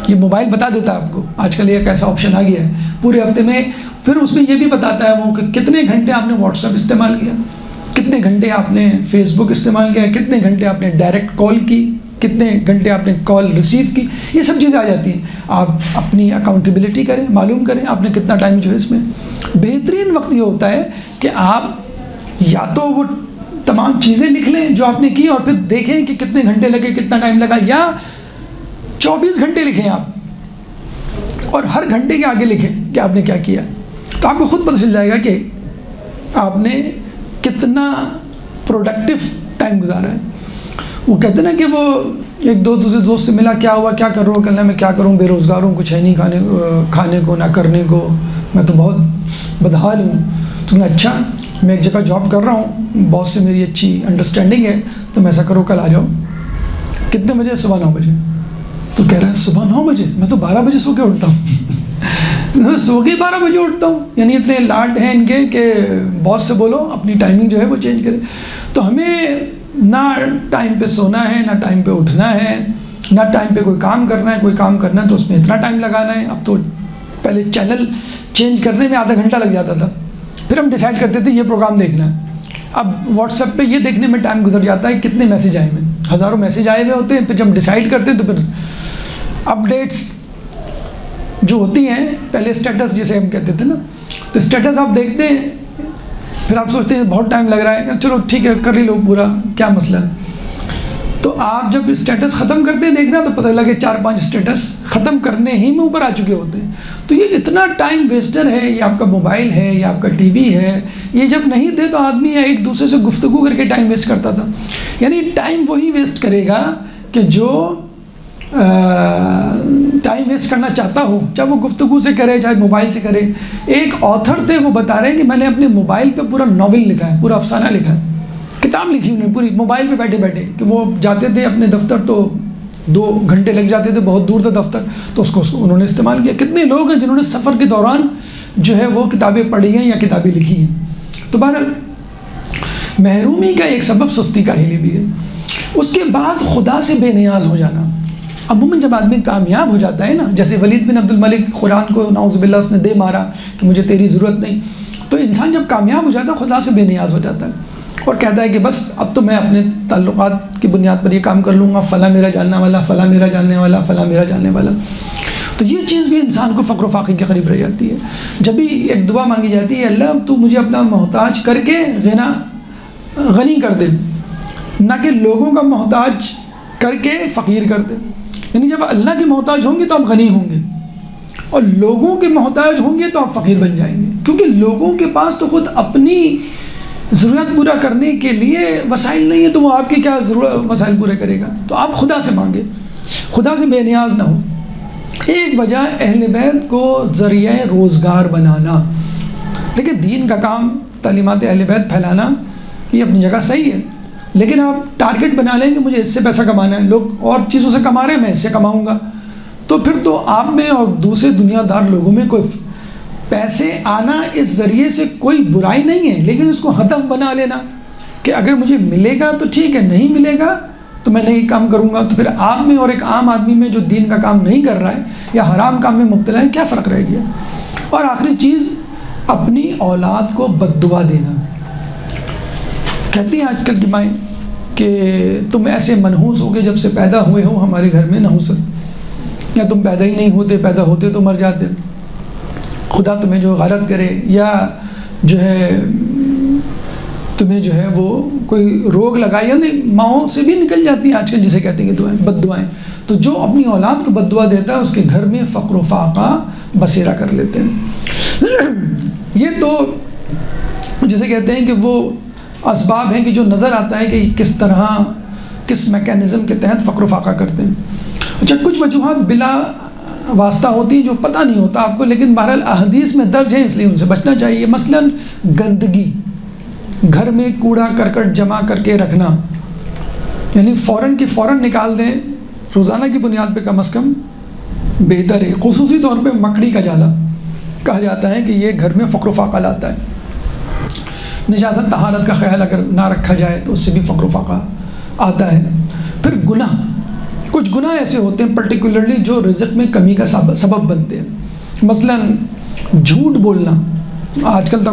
یہ موبائل بتا دیتا ہے آپ کو۔ آج کل ایک ایسا آپشن آ گیا ہے پورے ہفتے میں، پھر اس میں یہ بھی بتاتا ہے وہ کہ کتنے گھنٹے آپ نے واٹس ایپ استعمال کیا، کتنے گھنٹے آپ نے فیس بک استعمال کیا، کتنے گھنٹے آپ نے ڈائریکٹ کال کی، کتنے گھنٹے آپ نے کال ریسیو کی، یہ سب چیزیں آ جاتی ہیں۔ آپ اپنی اکاؤنٹیبلٹی کریں، معلوم کریں آپ نے کتنا ٹائم جو ہے اس میں۔ بہترین وقت یہ ہوتا ہے کہ آپ یا تو وہ تمام چیزیں لکھ لیں جو آپ نے کی اور پھر دیکھیں کہ کتنے گھنٹے لگے، کتنا ٹائم لگا، یا 24 گھنٹے لکھیں آپ اور ہر گھنٹے کے آگے لکھیں کہ آپ نے کیا کیا، تو آپ کو خود پتہ چل جائے گا کہ آپ نے کتنا پروڈکٹیو ٹائم گزارا ہے۔ وہ کہتے ہیں نا کہ وہ ایک دو دوسرے دوست سے ملا، کیا ہوا، کیا کر رہا ہو؟ کہنا میں کیا کروں، بے روزگار ہوں، کچھ ہے نہیں کھانے کو نہ کرنے کو، میں تو بہت بدحال ہوں۔ تو نے اچھا میں ایک جگہ جاب کر رہا ہوں، باس سے میری اچھی انڈرسٹینڈنگ ہے، تم ایسا کرو کل آ جاؤ۔ کتنے بجے؟ صبح 9 بجے۔ تو کہہ رہا ہے صبح 9 بجے؟ میں تو 12 بجے سو کے اٹھتا ہوں۔ میں سو کے 12 بجے اٹھتا ہوں، یعنی اتنے لاڈ ہیں ان کے کہ باس سے بولو اپنی ٹائمنگ جو ہے وہ چینج کرے۔ تو ہمیں نہ ٹائم پہ سونا ہے، نہ ٹائم پہ اٹھنا ہے، نہ ٹائم پہ کوئی کام کرنا ہے۔ کوئی کام کرنا ہے تو اس میں اتنا ٹائم لگانا ہے۔ اب تو پہلے چینل چینج کرنے میں آدھا گھنٹہ لگ جاتا تھا، پھر ہم ڈیسائیڈ کرتے تھے یہ پروگرام دیکھنا ہے۔ اب واٹس ایپ پہ یہ دیکھنے میں ٹائم گزر جاتا ہے کتنے میسیج آئے ہوئے، ہزاروں میسیج آئے ہوئے ہوتے ہیں۔ پھر جب ڈیسائیڈ کرتے ہیں تو پھر اپڈیٹس جو ہوتی ہیں، پہلے اسٹیٹس جسے ہم کہتے تھے نا، تو اسٹیٹس آپ دیکھتے ہیں، پھر آپ سوچتے ہیں بہت ٹائم لگ رہا ہے، چلو ٹھیک ہے کر ہی لو پورا، کیا مسئلہ ہے۔ تو آپ جب اسٹیٹس ختم کرتے ہیں دیکھنا تو پتہ لگے 4-5 اسٹیٹس ختم کرنے ہی میں اوپر آ چکے ہوتے ہیں۔ تو یہ اتنا ٹائم ویسٹر ہے، یہ آپ کا موبائل ہے یا آپ کا ٹی وی ہے، یہ جب نہیں دے تو آدمی ایک دوسرے سے گفتگو کر کے ٹائم ویسٹ کرتا تھا۔ یعنی ٹائم وہی ویسٹ کرے گا کہ جو ٹائم ویسٹ کرنا چاہتا ہو، چاہے وہ گفتگو سے کرے چاہے موبائل سے کرے۔ ایک آتھر تھے، وہ بتا رہے ہیں کہ میں نے اپنے موبائل پہ پورا ناول لکھا ہے، پورا افسانہ لکھا ہے، کتاب لکھی انہوں نے پوری موبائل پہ بیٹھے بیٹھے، کہ وہ جاتے تھے اپنے دفتر تو 2 گھنٹے لگ جاتے تھے، بہت دور تھا دفتر، تو اس کو انہوں نے استعمال کیا۔ کتنے لوگ ہیں جنہوں نے سفر کے دوران جو ہے وہ کتابیں پڑھی ہیں یا کتابیں لکھی ہیں۔ تو بہرحال محرومی کا ایک سبب سستی کاہلی بھی ہے۔ اس کے بعد خدا سے بے نیاز ہو جانا۔ عموماً جب آدمی کامیاب ہو جاتا ہے نا، جیسے ولید بن عبد الملک قرآن کو نعوذ باللہ اس نے دے مارا کہ مجھے تیری ضرورت نہیں، تو انسان جب کامیاب ہو جاتا ہے خدا سے بے نیاز ہو جاتا ہے اور کہتا ہے کہ بس اب تو میں اپنے تعلقات کی بنیاد پر یہ کام کر لوں گا، فلاں میرا جاننے والا، فلاں میرا جاننے والا، فلاں میرا جاننے والا۔ تو یہ چیز بھی انسان کو فقر و فاقے کے قریب رہ جاتی ہے۔ جب بھی ایک دعا مانگی جاتی ہے، اللہ تو مجھے اپنا محتاج کر کے غنی کر دے، نہ کہ لوگوں کا محتاج کر کے فقیر کر دے۔ یعنی جب اللہ کے محتاج ہوں گے تو آپ غنی ہوں گے، اور لوگوں کے محتاج ہوں گے تو آپ فقیر بن جائیں گے، کیونکہ لوگوں کے پاس تو خود اپنی ضرورت پورا کرنے کے لیے وسائل نہیں ہے، تو وہ آپ کی کیا ضرورت وسائل پورے کرے گا۔ تو آپ خدا سے مانگے، خدا سے بے نیاز نہ ہو۔ ایک وجہ اہل بیت کو ذریعہ روزگار بنانا۔ دیکھیں دین کا کام، تعلیمات اہل بیت پھیلانا یہ اپنی جگہ صحیح ہے، لیکن آپ ٹارگٹ بنا لیں کہ مجھے اس سے پیسہ کمانا ہے، لوگ اور چیزوں سے کما رہے ہیں میں اس سے کماؤں گا، تو پھر تو آپ میں اور دوسرے دنیا دار لوگوں میں کوئی پیسے آنا اس ذریعے سے کوئی برائی نہیں ہے، لیکن اس کو ہدف بنا لینا کہ اگر مجھے ملے گا تو ٹھیک ہے، نہیں ملے گا تو میں نہیں کام کروں گا، تو پھر آپ میں اور ایک عام آدمی میں جو دین کا کام نہیں کر رہا ہے یا حرام کام میں مبتلا ہے، کیا فرق رہ گیا۔ اور آخری چیز اپنی اولاد کو بد دعا دینا۔ کہتی ہیں آج کل کی مائیں کہ تم ایسے منحوس ہو گے جب سے پیدا ہوئے ہو ہمارے گھر میں نحوست، یا تم پیدا ہی نہیں ہوتے، پیدا ہوتے تو مر جاتے، خدا تمہیں جو غارت کرے، یا جو ہے تمہیں جو ہے وہ کوئی روگ لگائی، یعنی ماؤں سے بھی نکل جاتی ہیں آج کل جسے کہتے ہیں کہ دعائیں بد دعائیں۔ تو جو اپنی اولاد کو بد دعا دیتا ہے اس کے گھر میں فقر و فاقہ بسیرا کر لیتے ہیں۔ یہ تو جسے کہتے ہیں کہ وہ اسباب ہیں کہ جو نظر آتا ہے کہ کس طرح کس میکینزم کے تحت فقر و فاقہ کرتے ہیں۔ اچھا کچھ وجوہات بلا واسطہ ہوتی ہیں جو پتہ نہیں ہوتا آپ کو، لیکن بہرحال احادیث میں درج ہیں، اس لیے ان سے بچنا چاہیے۔ مثلاً گندگی، گھر میں کوڑا کرکٹ جمع کر کے رکھنا، یعنی فوراً کی فوراً نکال دیں، روزانہ کی بنیاد پہ کم از کم بہتر ہے۔ خصوصی طور پہ مکڑی کا جالا کہا جاتا ہے کہ یہ گھر میں فقر و فاقہ لاتا ہے۔ نجاست طہارت کا خیال اگر نہ رکھا جائے تو اس سے بھی فقر و فاقہ آتا ہے۔ پھر گناہ، کچھ گناہ ایسے ہوتے ہیں پرٹیکولرلی جو رزق میں کمی کا سبب بنتے ہیں۔ مثلاً جھوٹ بولنا، آج کل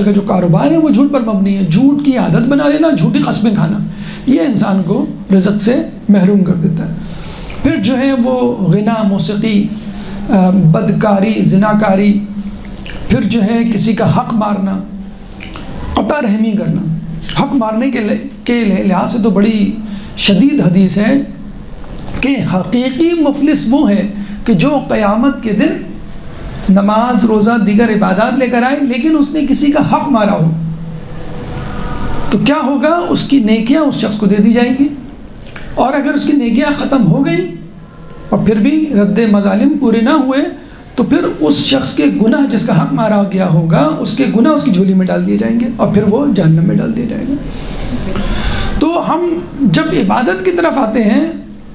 کا جو کاروبار ہے وہ جھوٹ پر مبنی ہے، جھوٹ کی عادت بنا لینا، جھوٹی قسمیں کھانا، یہ انسان کو رزق سے محروم کر دیتا ہے۔ پھر جو ہے وہ غنا، موسیقی، بدکاری، زناکاری، پھر جو ہے کسی کا حق مارنا، قطع رحمی کرنا۔ حق مارنے کے لحاظ سے تو بڑی شدید حدیث ہے کہ حقیقی مفلس وہ ہے کہ جو قیامت کے دن نماز، روزہ، دیگر عبادات لے کر آئے لیکن اس نے کسی کا حق مارا ہو، تو کیا ہوگا؟ اس کی نیکیاں اس شخص کو دے دی جائیں گی، اور اگر اس کی نیکیاں ختم ہو گئی اور پھر بھی رد مظالم پورے نہ ہوئے تو پھر اس شخص کے گناہ جس کا حق مارا گیا ہوگا اس کے گناہ اس کی جھولی میں ڈال دیے جائیں گے اور پھر وہ جہنم میں ڈال دیا جائے گا۔ تو ہم جب عبادت کی طرف آتے ہیں،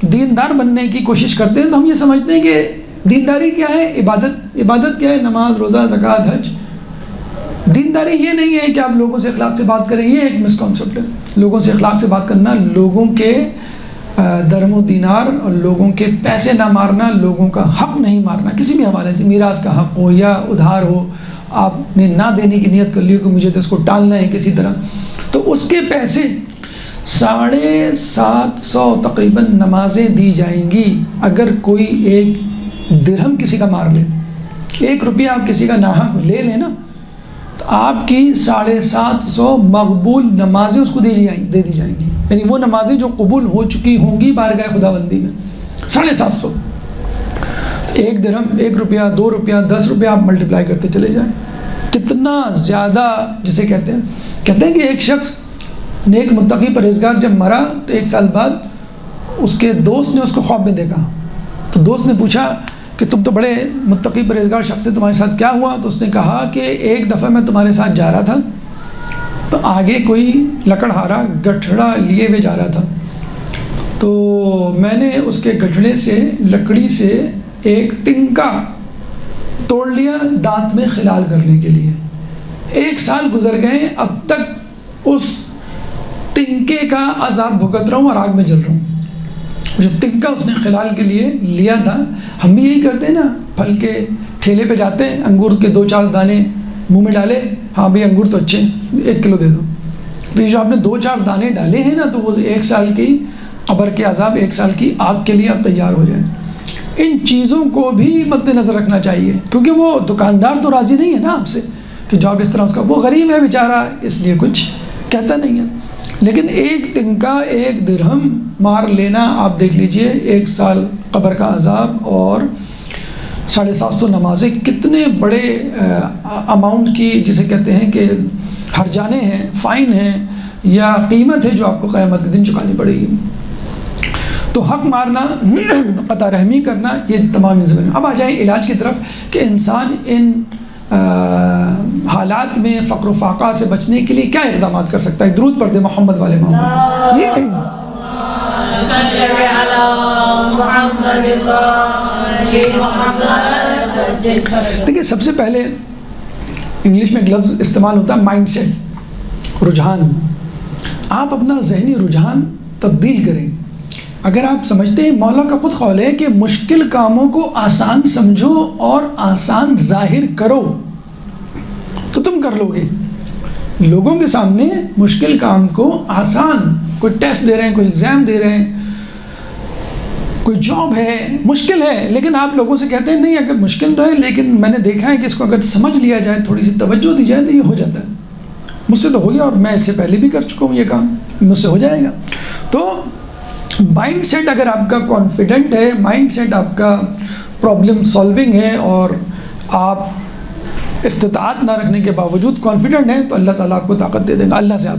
دیندار بننے کی کوشش کرتے ہیں، تو ہم یہ سمجھتے ہیں کہ دینداری کیا ہے؟ عبادت کیا ہے؟ نماز، روزہ، زکوٰۃ، حج۔ دینداری یہ نہیں ہے کہ آپ لوگوں سے اخلاق سے بات کریں، یہ ایک مسکنسیپٹ ہے۔ لوگوں سے اخلاق سے بات کرنا، لوگوں کے درہم و دینار اور لوگوں کے پیسے نہ مارنا، لوگوں کا حق نہیں مارنا کسی بھی حوالے سے، میراث کا حق ہو یا ادھار ہو، آپ نے نہ دینے کی نیت کر لی کہ مجھے تو اس کو ٹالنا ہے کسی طرح، تو اس کے پیسے 750 تقریباً نمازیں دی جائیں گی۔ اگر کوئی ایک درہم کسی کا مار لے، 1 روپیہ آپ کسی کا ناحق لے لیں نا، تو آپ کی 750 مقبول نمازیں اس کو دے دی جائیں گی، یعنی وہ نمازیں جو قبول ہو چکی ہوں گی بارگاہ خداوندی میں، 750۔ 1 درہم، 1 روپیہ، 2 روپیہ، 10 روپیہ آپ ملٹیپلائی کرتے چلے جائیں، کتنا زیادہ جسے کہتے ہیں کہ ایک شخص نیک متقی پرہیزگار جب مرا تو 1 سال بعد اس کے دوست نے اس کو خواب میں دیکھا، تو دوست نے پوچھا کہ تم تو بڑے متقی پرہیزگار شخص سے، تمہارے ساتھ کیا ہوا؟ تو اس نے کہا کہ ایک دفعہ میں تمہارے ساتھ جا رہا تھا تو آگے کوئی لکڑہارا گٹھڑا لیے ہوئے جا رہا تھا، تو میں نے اس کے گٹھڑے سے، لکڑی سے ایک تنکا توڑ لیا دانت میں خلال کرنے کے لیے۔ 1 سال گزر گئے، اب تک اس تنکے کا عذاب بھگت رہا ہوں اور آگ میں جل رہا ہوں۔ جو تنکا اس نے خلال کے لیے لیا تھا، ہم بھی یہی کرتے ہیں نا، پھل کے ٹھیلے پہ جاتے ہیں، انگور کے 2-4 دانے منہ میں ڈالے، ہاں بھی انگور تو اچھے ہیں، 1 کلو دے دو، تو یہ جو آپ نے 2-4 دانے ڈالے ہیں نا، تو وہ 1 سال کی قبر کے عذاب، 1 سال کی آگ کے لیے آپ تیار ہو جائیں۔ ان چیزوں کو بھی مد نظر رکھنا چاہیے، کیونکہ وہ دکاندار تو راضی نہیں ہے نا آپ سے کہ جو آپ اس طرح اس کا، وہ غریب ہے بیچارہ، اس لیے کچھ کہتا نہیں ہے، لیکن 1 تنکا 1 درہم مار لینا، آپ دیکھ لیجئے 1 سال قبر کا عذاب اور 750 نمازیں، کتنے بڑے اماؤنٹ کی جسے کہتے ہیں کہ ہرجانے ہیں، فائن ہیں یا قیمت ہے جو آپ کو قیامت کے دن چکانی پڑے گی۔ تو حق مارنا، قطع رحمی کرنا، یہ تمام انسان۔ اب آ جائیں علاج کی طرف کہ انسان ان حالات میں فقر و فاقہ سے بچنے کے لیے کیا اقدامات کر سکتا ہے؟ درود پڑھ دے محمد والے محمد۔ دیکھیے سب سے پہلے انگلش میں ایک لفظ استعمال ہوتا ہے مائنڈ سیٹ، رجحان۔ آپ اپنا ذہنی رجحان تبدیل کریں۔ اگر آپ سمجھتے ہیں، مولا کا خود قول ہے کہ مشکل کاموں کو آسان سمجھو اور آسان ظاہر کرو تو تم کر لو گے۔ لوگوں کے سامنے مشکل کام کو آسان، کوئی ٹیسٹ دے رہے ہیں، کوئی ایگزام دے رہے ہیں، کوئی جاب ہے، مشکل ہے، لیکن آپ لوگوں سے کہتے ہیں نہیں اگر مشکل تو ہے لیکن میں نے دیکھا ہے کہ اس کو اگر سمجھ لیا جائے، تھوڑی سی توجہ دی جائے تو یہ ہو جاتا ہے۔ مجھ سے تو ہو گیا اور میں اس سے پہلے بھی کر چکا ہوں، یہ کام مجھ سے ہو جائے گا۔ تو مائنڈ سیٹ اگر آپ کا کانفیڈنٹ ہے، مائنڈ سیٹ آپ کا پرابلم سالونگ ہے اور آپ استطاعت نہ رکھنے کے باوجود کانفیڈنٹ ہیں، تو اللہ تعالیٰ آپ کو طاقت دے دے گا۔ اللہ سے آپ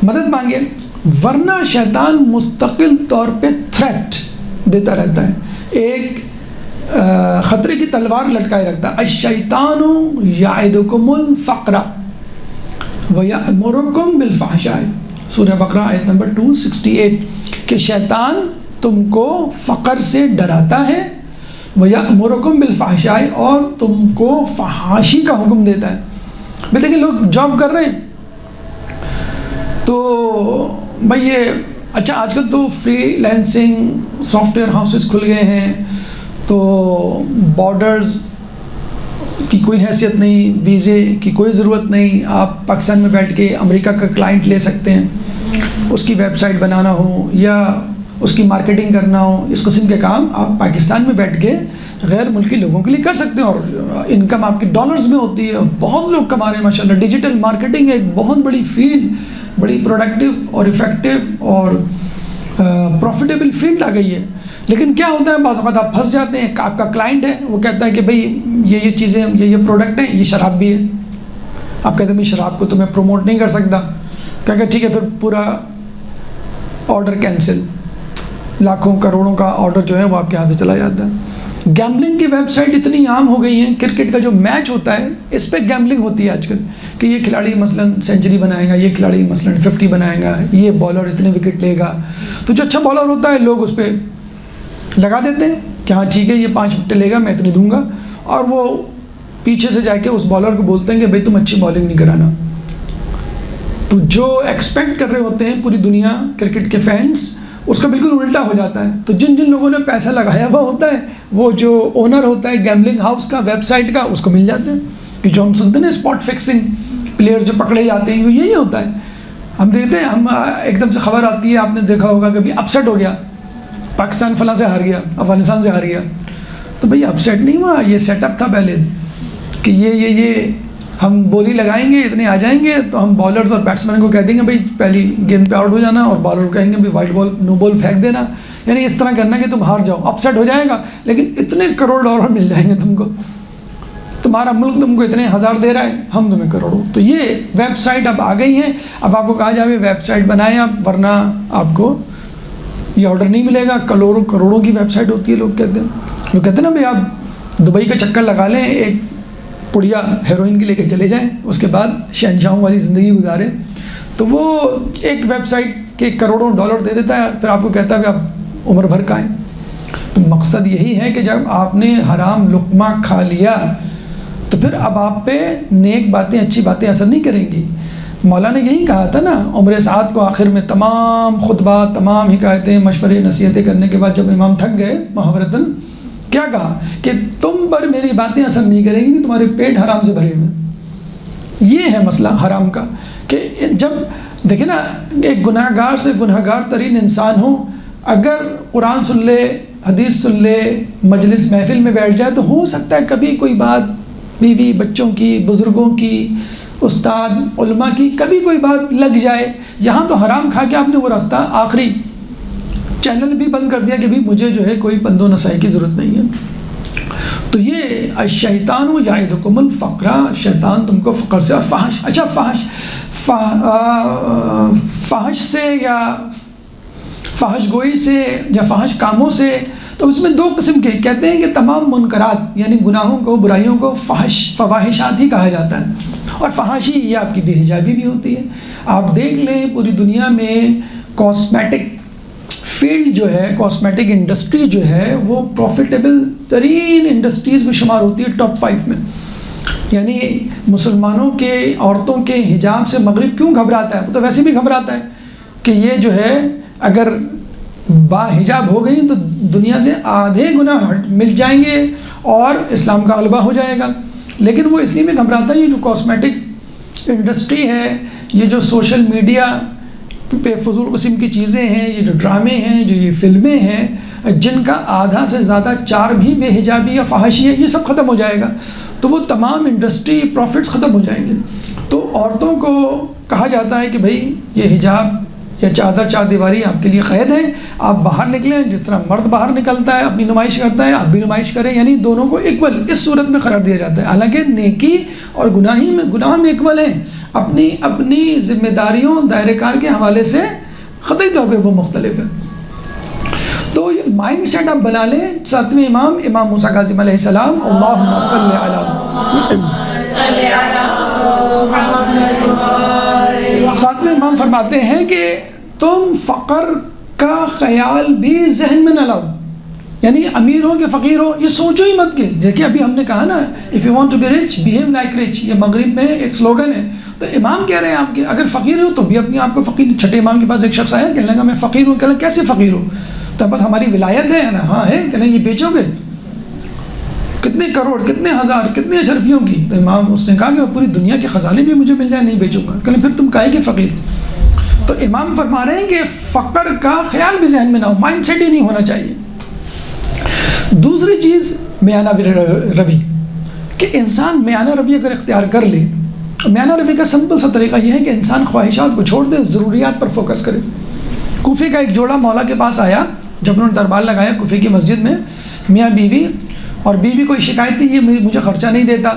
مدد مانگیں، ورنہ شیطان مستقل طور پہ تھریٹ دیتا رہتا ہے، ایک خطرے کی تلوار لٹکائے رکھتا ہے۔ الشیطان یعدکم الفقر ویأمرکم بالفحشاء، سورہ بقرہ آیت نمبر 268، کہ شیطان تم کو فقر سے ڈراتا ہے، وَيَأْمُرُكُمْ بِالْفَحْشَاءِ، اور تم کو فحاشی کا حکم دیتا ہے۔ میں دیکھیں لوگ جاب کر رہے ہیں تو بھائی یہ اچھا آج کل تو free lancing soft where houses کھل گئے ہیں، تو بارڈرز کی کوئی حیثیت نہیں، ویزے کی کوئی ضرورت نہیں، آپ پاکستان میں بیٹھ کے امریکہ کا کلائنٹ لے سکتے ہیں، اس کی ویب سائٹ بنانا ہو یا اس کی مارکیٹنگ کرنا ہو، اس قسم کے کام آپ پاکستان میں بیٹھ کے غیر ملکی لوگوں کے لیے کر سکتے ہیں، اور انکم آپ کی ڈالرز میں ہوتی ہے، بہت لوگ کما رہے ہیں ماشاءاللہ۔ ڈیجیٹل مارکیٹنگ ایک بہت بڑی فیلڈ، بڑی پروڈکٹیو اور افیکٹو اور پروفیٹیبل فیلڈ آ گئی ہے، لیکن کیا ہوتا ہے بعض اوقات آپ پھنس جاتے ہیں۔ آپ کا کلائنٹ ہے، وہ کہتا ہے کہ بھائی یہ چیزیں، یہ پروڈکٹ ہیں، یہ شراب بھی ہے، آپ کہتے ہیں بھائی شراب کو تو میں پروموٹ نہیں کر سکتا، کہا کہ ٹھیک ہے پھر پورا آرڈر کینسل، لاکھوں کروڑوں کا آرڈر جو ہے وہ آپ کے ہاتھ سے چلا جاتا ہے۔ گیمبلنگ کی ویب سائٹ اتنی عام ہو گئی ہیں، کرکٹ کا جو میچ ہوتا ہے اس پہ گیمبلنگ ہوتی ہے آج کل، کہ یہ کھلاڑی مثلاً سینچری بنائے گا، یہ کھلاڑی مثلاً 50 بنائے گا، یہ بالر اتنے وکٹ لے گا، تو جو اچھا بالر ہوتا ہے لوگ اس پہ لگا دیتے ہیں کہ ہاں ٹھیک ہے یہ 5 وکٹ لے گا میں اتنی دوں گا، اور وہ پیچھے سے جا کے اس بالر کو بولتے ہیں کہ بھائی تم اچھی بالنگ نہیں کرانا۔ تو جو ایکسپیکٹ کر رہے ہوتے ہیں پوری دنیا کرکٹ کے فینس، اس کا بالکل الٹا ہو جاتا ہے۔ تو جن لوگوں نے پیسہ لگایا ہوا ہوتا ہے، وہ جو اونر ہوتا ہے گیمبلنگ ہاؤس کا، ویب سائٹ کا، اس کو مل جاتے ہیں کہ جو ہم سنتے ہیں نا اسپاٹ فکسنگ، پلیئر جو پکڑے جاتے ہیں وہ یہی ہوتا ہے۔ ہم دیکھتے ہیں، ہم ایک دم سے خبر آتی ہے، آپ نے دیکھا ہوگا کبھی اپسیٹ ہو گیا، پاکستان فلاں سے ہار گیا، افغانستان سے ہار گیا، تو بھئی اپسیٹ نہیں ہوا، یہ سیٹ اپ تھا پہلے کہ یہ ہم بولی لگائیں گے، اتنے آ جائیں گے تو ہم بالرز اور بیٹسمین کو کہہ دیں گے بھائی پہلی گیند پہ آؤٹ ہو جانا، اور بالر کو کہیں گے بھائی وائٹ بال نو بال پھینک دینا، یعنی اس طرح کرنا کہ تم ہار جاؤ، اپسیٹ ہو جائے گا لیکن اتنے کروڑ ڈالر مل جائیں گے تم کو، تمہارا ملک تم کو اتنے ہزار دے رہا ہے، ہم تمہیں کروڑوں۔ تو یہ ویب سائٹ اب آ گئی ہیں، اب آپ کو کہا جائے ویب سائٹ بنائیں آپ، ورنہ آپ کو یہ آرڈر نہیں ملے گا۔ کروڑوں کی ویب سائٹ ہوتی ہے، لوگ کہتے ہیں نا بھائی آپ دبئی کا چکر لگا لیں، ایک پڑیا ہیروئن کے لے کے چلے جائیں، اس کے بعد شہنشاہوں والی زندگی گزاریں، تو وہ ایک ویب سائٹ کے کروڑوں ڈالر دے دیتا ہے، پھر آپ کو کہتا ہے کہ آپ عمر بھر کھائیں۔ تو مقصد یہی ہے کہ جب آپ نے حرام لقمہ کھا لیا تو پھر اب آپ پہ نیک باتیں، اچھی باتیں اثر نہیں کریں گی۔ مولا نے یہی کہا تھا نا عمر سعد کو، آخر میں تمام خطبات، تمام حکایتیں، مشورے، نصیحتیں کرنے کے بعد جب امام تھک گئے محاورتاً، کیا کہا کہ تم پر میری باتیں اثر نہیں کریں گی، تمہارے پیٹ حرام سے بھرے ہوئے۔ یہ ہے مسئلہ حرام کا، کہ جب دیکھیں نا ایک گناہ گار سے گناہ گار ترین انسان ہو، اگر قرآن سن لے، حدیث سن لے، مجلس محفل میں بیٹھ جائے، تو ہو سکتا ہے کبھی کوئی بات بیوی بچوں کی، بزرگوں کی، استاد علماء کی، کبھی کوئی بات لگ جائے۔ یہاں تو حرام کھا کے آپ نے وہ راستہ آخری چینل بھی بند کر دیا کہ بھی مجھے جو ہے کوئی پند و نصیحت کی ضرورت نہیں ہے۔ تو یہ الشیطان یعدکم الفقر، شیطان تم کو فقر سے اور فحش، اچھا فحش سے یا فحش گوئی سے یا فحش کاموں سے، تو اس میں 2 قسم کے کہتے ہیں کہ تمام منکرات یعنی گناہوں کو، برائیوں کو فواحشات ہی کہا جاتا ہے، اور فحاشی یہ آپ کی بے حجابی بھی ہوتی ہے۔ آپ دیکھ لیں پوری دنیا میں کاسمیٹک فیلڈ جو ہے، کاسمیٹک انڈسٹری جو ہے، وہ پروفیٹیبل ترین انڈسٹریز میں شمار ہوتی ہے، ٹاپ 5 میں۔ یعنی مسلمانوں کے، عورتوں کے حجاب سے مغرب کیوں گھبراتا ہے؟ وہ تو ویسے بھی گھبراتا ہے کہ یہ جو ہے اگر با حجاب ہو گئی تو دنیا سے آدھے گناہ مل جائیں گے اور اسلام کا غلبہ ہو جائے گا۔ لیکن وہ اس لیے بھی گھبراتا ہے، یہ جو کاسمیٹک انڈسٹری ہے، یہ جو سوشل میڈیا پہ فضول قسم کی چیزیں ہیں، یہ جو ڈرامے ہیں، جو یہ فلمیں ہیں، جن کا آدھا سے زیادہ 4 بھی بے حجابی یا فحاشی ہے، یہ سب ختم ہو جائے گا تو وہ تمام انڈسٹری پروفٹس ختم ہو جائیں گے۔ تو عورتوں کو کہا جاتا ہے کہ بھائی یہ حجاب یا چادر، 4 دیواری آپ کے لیے قید ہے، آپ باہر نکلیں، جس طرح مرد باہر نکلتا ہے اپنی نمائش کرتا ہے، آپ بھی نمائش کریں، یعنی دونوں کو ایکول اس صورت میں قرار دیا جاتا ہے۔ حالانکہ نیکی اور گناہ میں ایکول ہیں، اپنی ذمہ داریوں، دائرہ کار کے حوالے سے قطعی طور پہ وہ مختلف ہے۔ تو یہ مائنڈ سیٹ آپ بنا لیں۔ 7ویں امام موسیٰ کاظم علیہ السلام، اللہم صلی علی 7ویں امام فرماتے ہیں کہ تم فقر کا خیال بھی ذہن میں نہ لاؤ، یعنی امیر ہو کہ فقیر ہو یہ سوچو ہی مت کہ، دیکھیں ابھی ہم نے کہا نا if you want to be rich behave like rich، یہ مغرب میں ایک سلوگن ہے۔ تو امام کہہ رہے ہیں آپ کے اگر فقیر ہو تو بھی اپنے آپ کو فقیر، چھٹے امام کے پاس ایک شخص آیا کہنے لگا میں فقیر ہوں، کہنے لگا کیسے فقیر ہو؟ تو بس ہماری ولایت ہے نا، ہاں ہے، کہنے لگا یہ بیچو گے کتنے کروڑ، کتنے ہزار، کتنے اشرفیوں کی؟ تو امام اس نے کہا کہ پوری دنیا کے خزانے بھی مجھے مل جائے نہیں بیچوں گا، کہنے پھر تم کاہے کہ فقیر؟ تو امام فرما رہے ہیں کہ فقر کا خیال بھی ذہن میں نہ ہو، مائنڈ سیٹ ہی نہیں ہونا چاہیے۔ دوسری چیز میانہ روی، کہ انسان میانہ روی اگر اختیار کر لے، میانہ روی کا سمپل سا طریقہ یہ ہے کہ انسان خواہشات کو چھوڑ دے، ضروریات پر فوکس کرے۔ کوفے کا ایک جوڑا مولا کے پاس آیا جب انہوں نے دربار لگایا کوفے کی مسجد میں، میاں بیوی، اور بیوی کوئی شکایت تھی یہ مجھے خرچہ نہیں دیتا،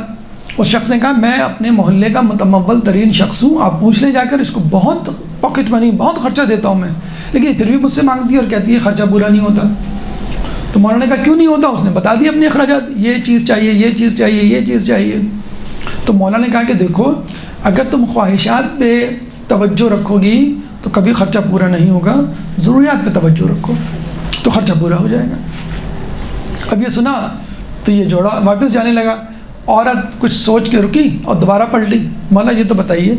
اس شخص نے کہا میں اپنے محلے کا متمول ترین شخص ہوں، آپ پوچھ لیں جا کر، اس کو بہت پاکٹ منی، بہت خرچہ دیتا ہوں میں، لیکن پھر بھی مجھ سے مانگتی ہے اور کہتی ہے خرچہ پورا نہیں ہوتا۔ تو مولانا نے کہا کیوں نہیں ہوتا؟ اس نے بتا دیا اپنے اخراجات، یہ چیز چاہیے، یہ چیز چاہیے، یہ چیز چاہیے۔ تو مولانا نے کہا کہ دیکھو اگر تم خواہشات پہ توجہ رکھو گی تو کبھی خرچہ پورا نہیں ہوگا، ضروریات پہ توجہ رکھو تو خرچہ پورا ہو جائے گا۔ اب یہ سنا تو یہ جوڑا واپس جانے لگا، عورت کچھ سوچ کے رکی اور دوبارہ پلٹی، مولانا یہ تو بتائیے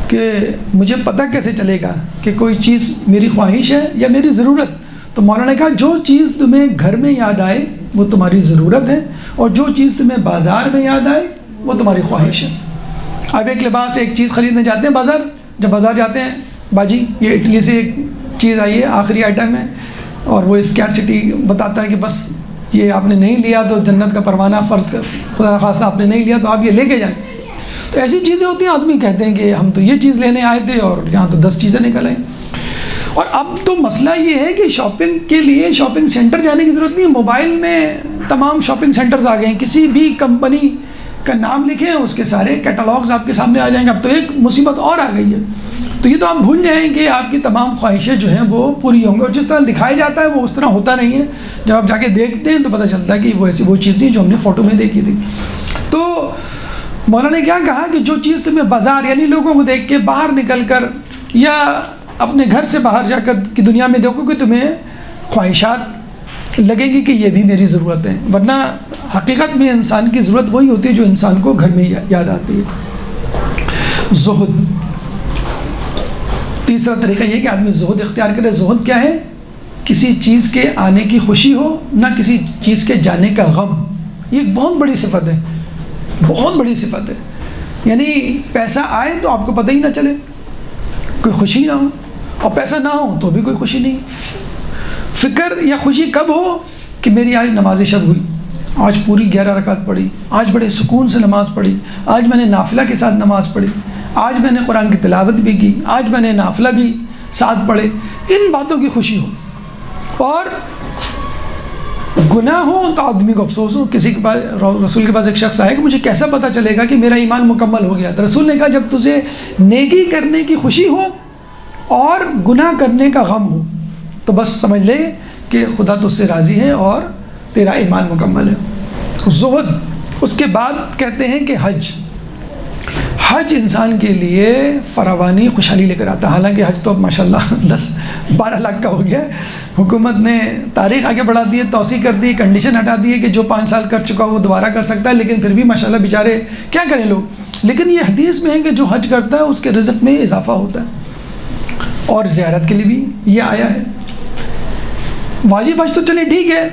کہ مجھے پتہ کیسے چلے گا کہ کوئی چیز میری خواہش ہے یا میری ضرورت؟ تو مولانا نے کہا جو چیز تمہیں گھر میں یاد آئے وہ تمہاری ضرورت ہے، اور جو چیز تمہیں بازار میں یاد آئے وہ تمہاری خواہش ہے۔ اب ایک لباس، ایک چیز خریدنے جاتے ہیں بازار، جب بازار جاتے ہیں باجی یہ اٹلی سے ایک چیز آئی ہے، آخری آئٹم ہے، اور وہ اسکیرسٹی بتاتا ہے کہ بس یہ آپ نے نہیں لیا تو جنت کا پروانہ فرض کر خدا نخواستہ آپ نے نہیں لیا تو آپ یہ لے کے جائیں۔ تو ایسی چیزیں ہوتی ہیں، آدمی کہتے ہیں کہ ہم تو یہ چیز لینے آئے تھے اور یہاں تو 10 چیزیں نکل آئیں۔ اور اب تو مسئلہ یہ ہے کہ شاپنگ کے لیے شاپنگ سینٹر جانے کی ضرورت نہیں، موبائل میں تمام شاپنگ سینٹرز آ گئے ہیں، کسی بھی کمپنی کا نام لکھیں اس کے سارے کیٹالاگز آپ کے سامنے آ جائیں گے۔ اب تو ایک مصیبت اور آ گئی ہے، تو یہ تو آپ بھول جائیں کہ آپ کی تمام خواہشیں جو ہیں وہ پوری ہوں گی، اور جس طرح دکھایا جاتا ہے وہ اس طرح ہوتا نہیں ہے۔ جب آپ جا کے دیکھتے ہیں تو پتہ چلتا ہے کہ وہ ایسی وہ چیز نہیں جو ہم نے فوٹو میں دیکھی تھی۔ تو مولانا نے کیا کہا کہ جو چیز تمہیں بازار یعنی لوگوں کو دیکھ کے باہر نکل کر یا اپنے گھر سے باہر جا کر کی دنیا میں دیکھو کہ تمہیں خواہشات لگیں گی کہ یہ بھی میری ضرورت ہے، ورنہ حقیقت میں انسان کی ضرورت وہی ہوتی ہے جو انسان کو گھر میں یاد آتی ہے۔ زہد، تیسرا طریقہ یہ کہ آدمی زہد اختیار کرے۔ زہد کیا ہے؟ کسی چیز کے آنے کی خوشی ہو، نہ کسی چیز کے جانے کا غم۔ یہ ایک بہت بڑی صفت ہے، بہت بڑی صفت ہے۔ یعنی پیسہ آئے تو آپ کو پتہ ہی نہ چلے، کوئی خوشی نہ ہو، اور پیسہ نہ ہو تو بھی کوئی خوشی نہیں۔ فکر یا خوشی کب ہو کہ میری آج نماز شب ہوئی، آج پوری 11 رکعت پڑھی، آج بڑے سکون سے نماز پڑھی، آج میں نے نافلہ کے ساتھ نماز پڑھی، آج میں نے قرآن کی تلاوت بھی کی، آج میں نے نافلہ بھی ساتھ پڑھے، ان باتوں کی خوشی ہو۔ اور گناہ ہو تو آدمی کو افسوس ہو۔ کسی کے پاس رسول کے پاس ایک شخص آیا کہ مجھے کیسا پتہ چلے گا کہ میرا ایمان مکمل ہو گیا؟ تو رسول نے کہا جب تجھے نیکی کرنے کی خوشی ہو اور گناہ کرنے کا غم ہو تو بس سمجھ لے کہ خدا تجھ سے راضی ہے اور تیرا ایمان مکمل ہے۔ زہد۔ اس کے بعد کہتے ہیں کہ حج انسان کے لیے فراوانی خوشحالی لے کر آتا ہے۔ حالانکہ حج تو اب ماشاءاللہ 10-12 لاکھ کا ہو گیا ہے، حکومت نے تاریخ آگے بڑھا دی ہے، توسیع کر دی، کنڈیشن ہٹا دی ہے کہ جو 5 سال کر چکا وہ دوبارہ کر سکتا ہے، لیکن پھر بھی ماشاءاللہ بیچارے کیا کریں لوگ۔ لیکن یہ حدیث میں ہے کہ جو حج کرتا ہے اس کے رزق میں اضافہ ہوتا ہے، اور زیارت کے لیے بھی یہ آیا ہے۔ واجب حج تو چلے ٹھیک ہے،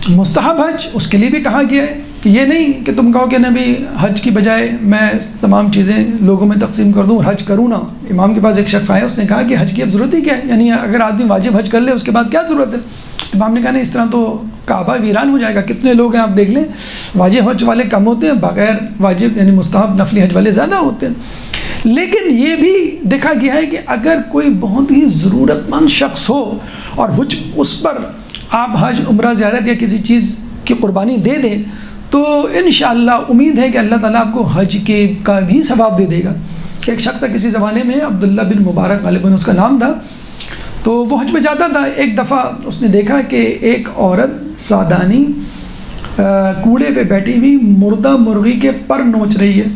مستحب حج اس کے لیے بھی کہا گیا ہے کہ یہ نہیں کہ تم کہو کہ نبی حج کی بجائے میں تمام چیزیں لوگوں میں تقسیم کر دوں اور حج کروں نا۔ امام کے پاس ایک شخص آیا، اس نے کہا کہ حج کی اب ضرورت ہی کیا ہے، یعنی اگر آدمی واجب حج کر لے اس کے بعد کیا ضرورت ہے؟ امام نے کہا نہیں، اس طرح تو کعبہ ویران ہو جائے گا، کتنے لوگ ہیں آپ دیکھ لیں، واجب حج والے کم ہوتے ہیں، بغیر واجب یعنی مستحب نفلی حج والے زیادہ ہوتے ہیں۔ لیکن یہ بھی دیکھا گیا ہے کہ اگر کوئی بہت ہی ضرورت مند شخص ہو اور اس پر آپ حج، عمرہ، زیارت یا کسی چیز کی قربانی دے دیں تو انشاءاللہ امید ہے کہ اللہ تعالیٰ آپ کو حج کے کا بھی ثواب دے دے گا۔ ایک شخص تھا کسی زمانے میں، عبداللہ بن مبارک غالباً اس کا نام تھا، تو وہ حج میں جاتا تھا۔ ایک دفعہ اس نے دیکھا کہ ایک عورت سادانی کوڑے پہ بیٹھی ہوئی مردہ مرغی کے پر نوچ رہی ہے۔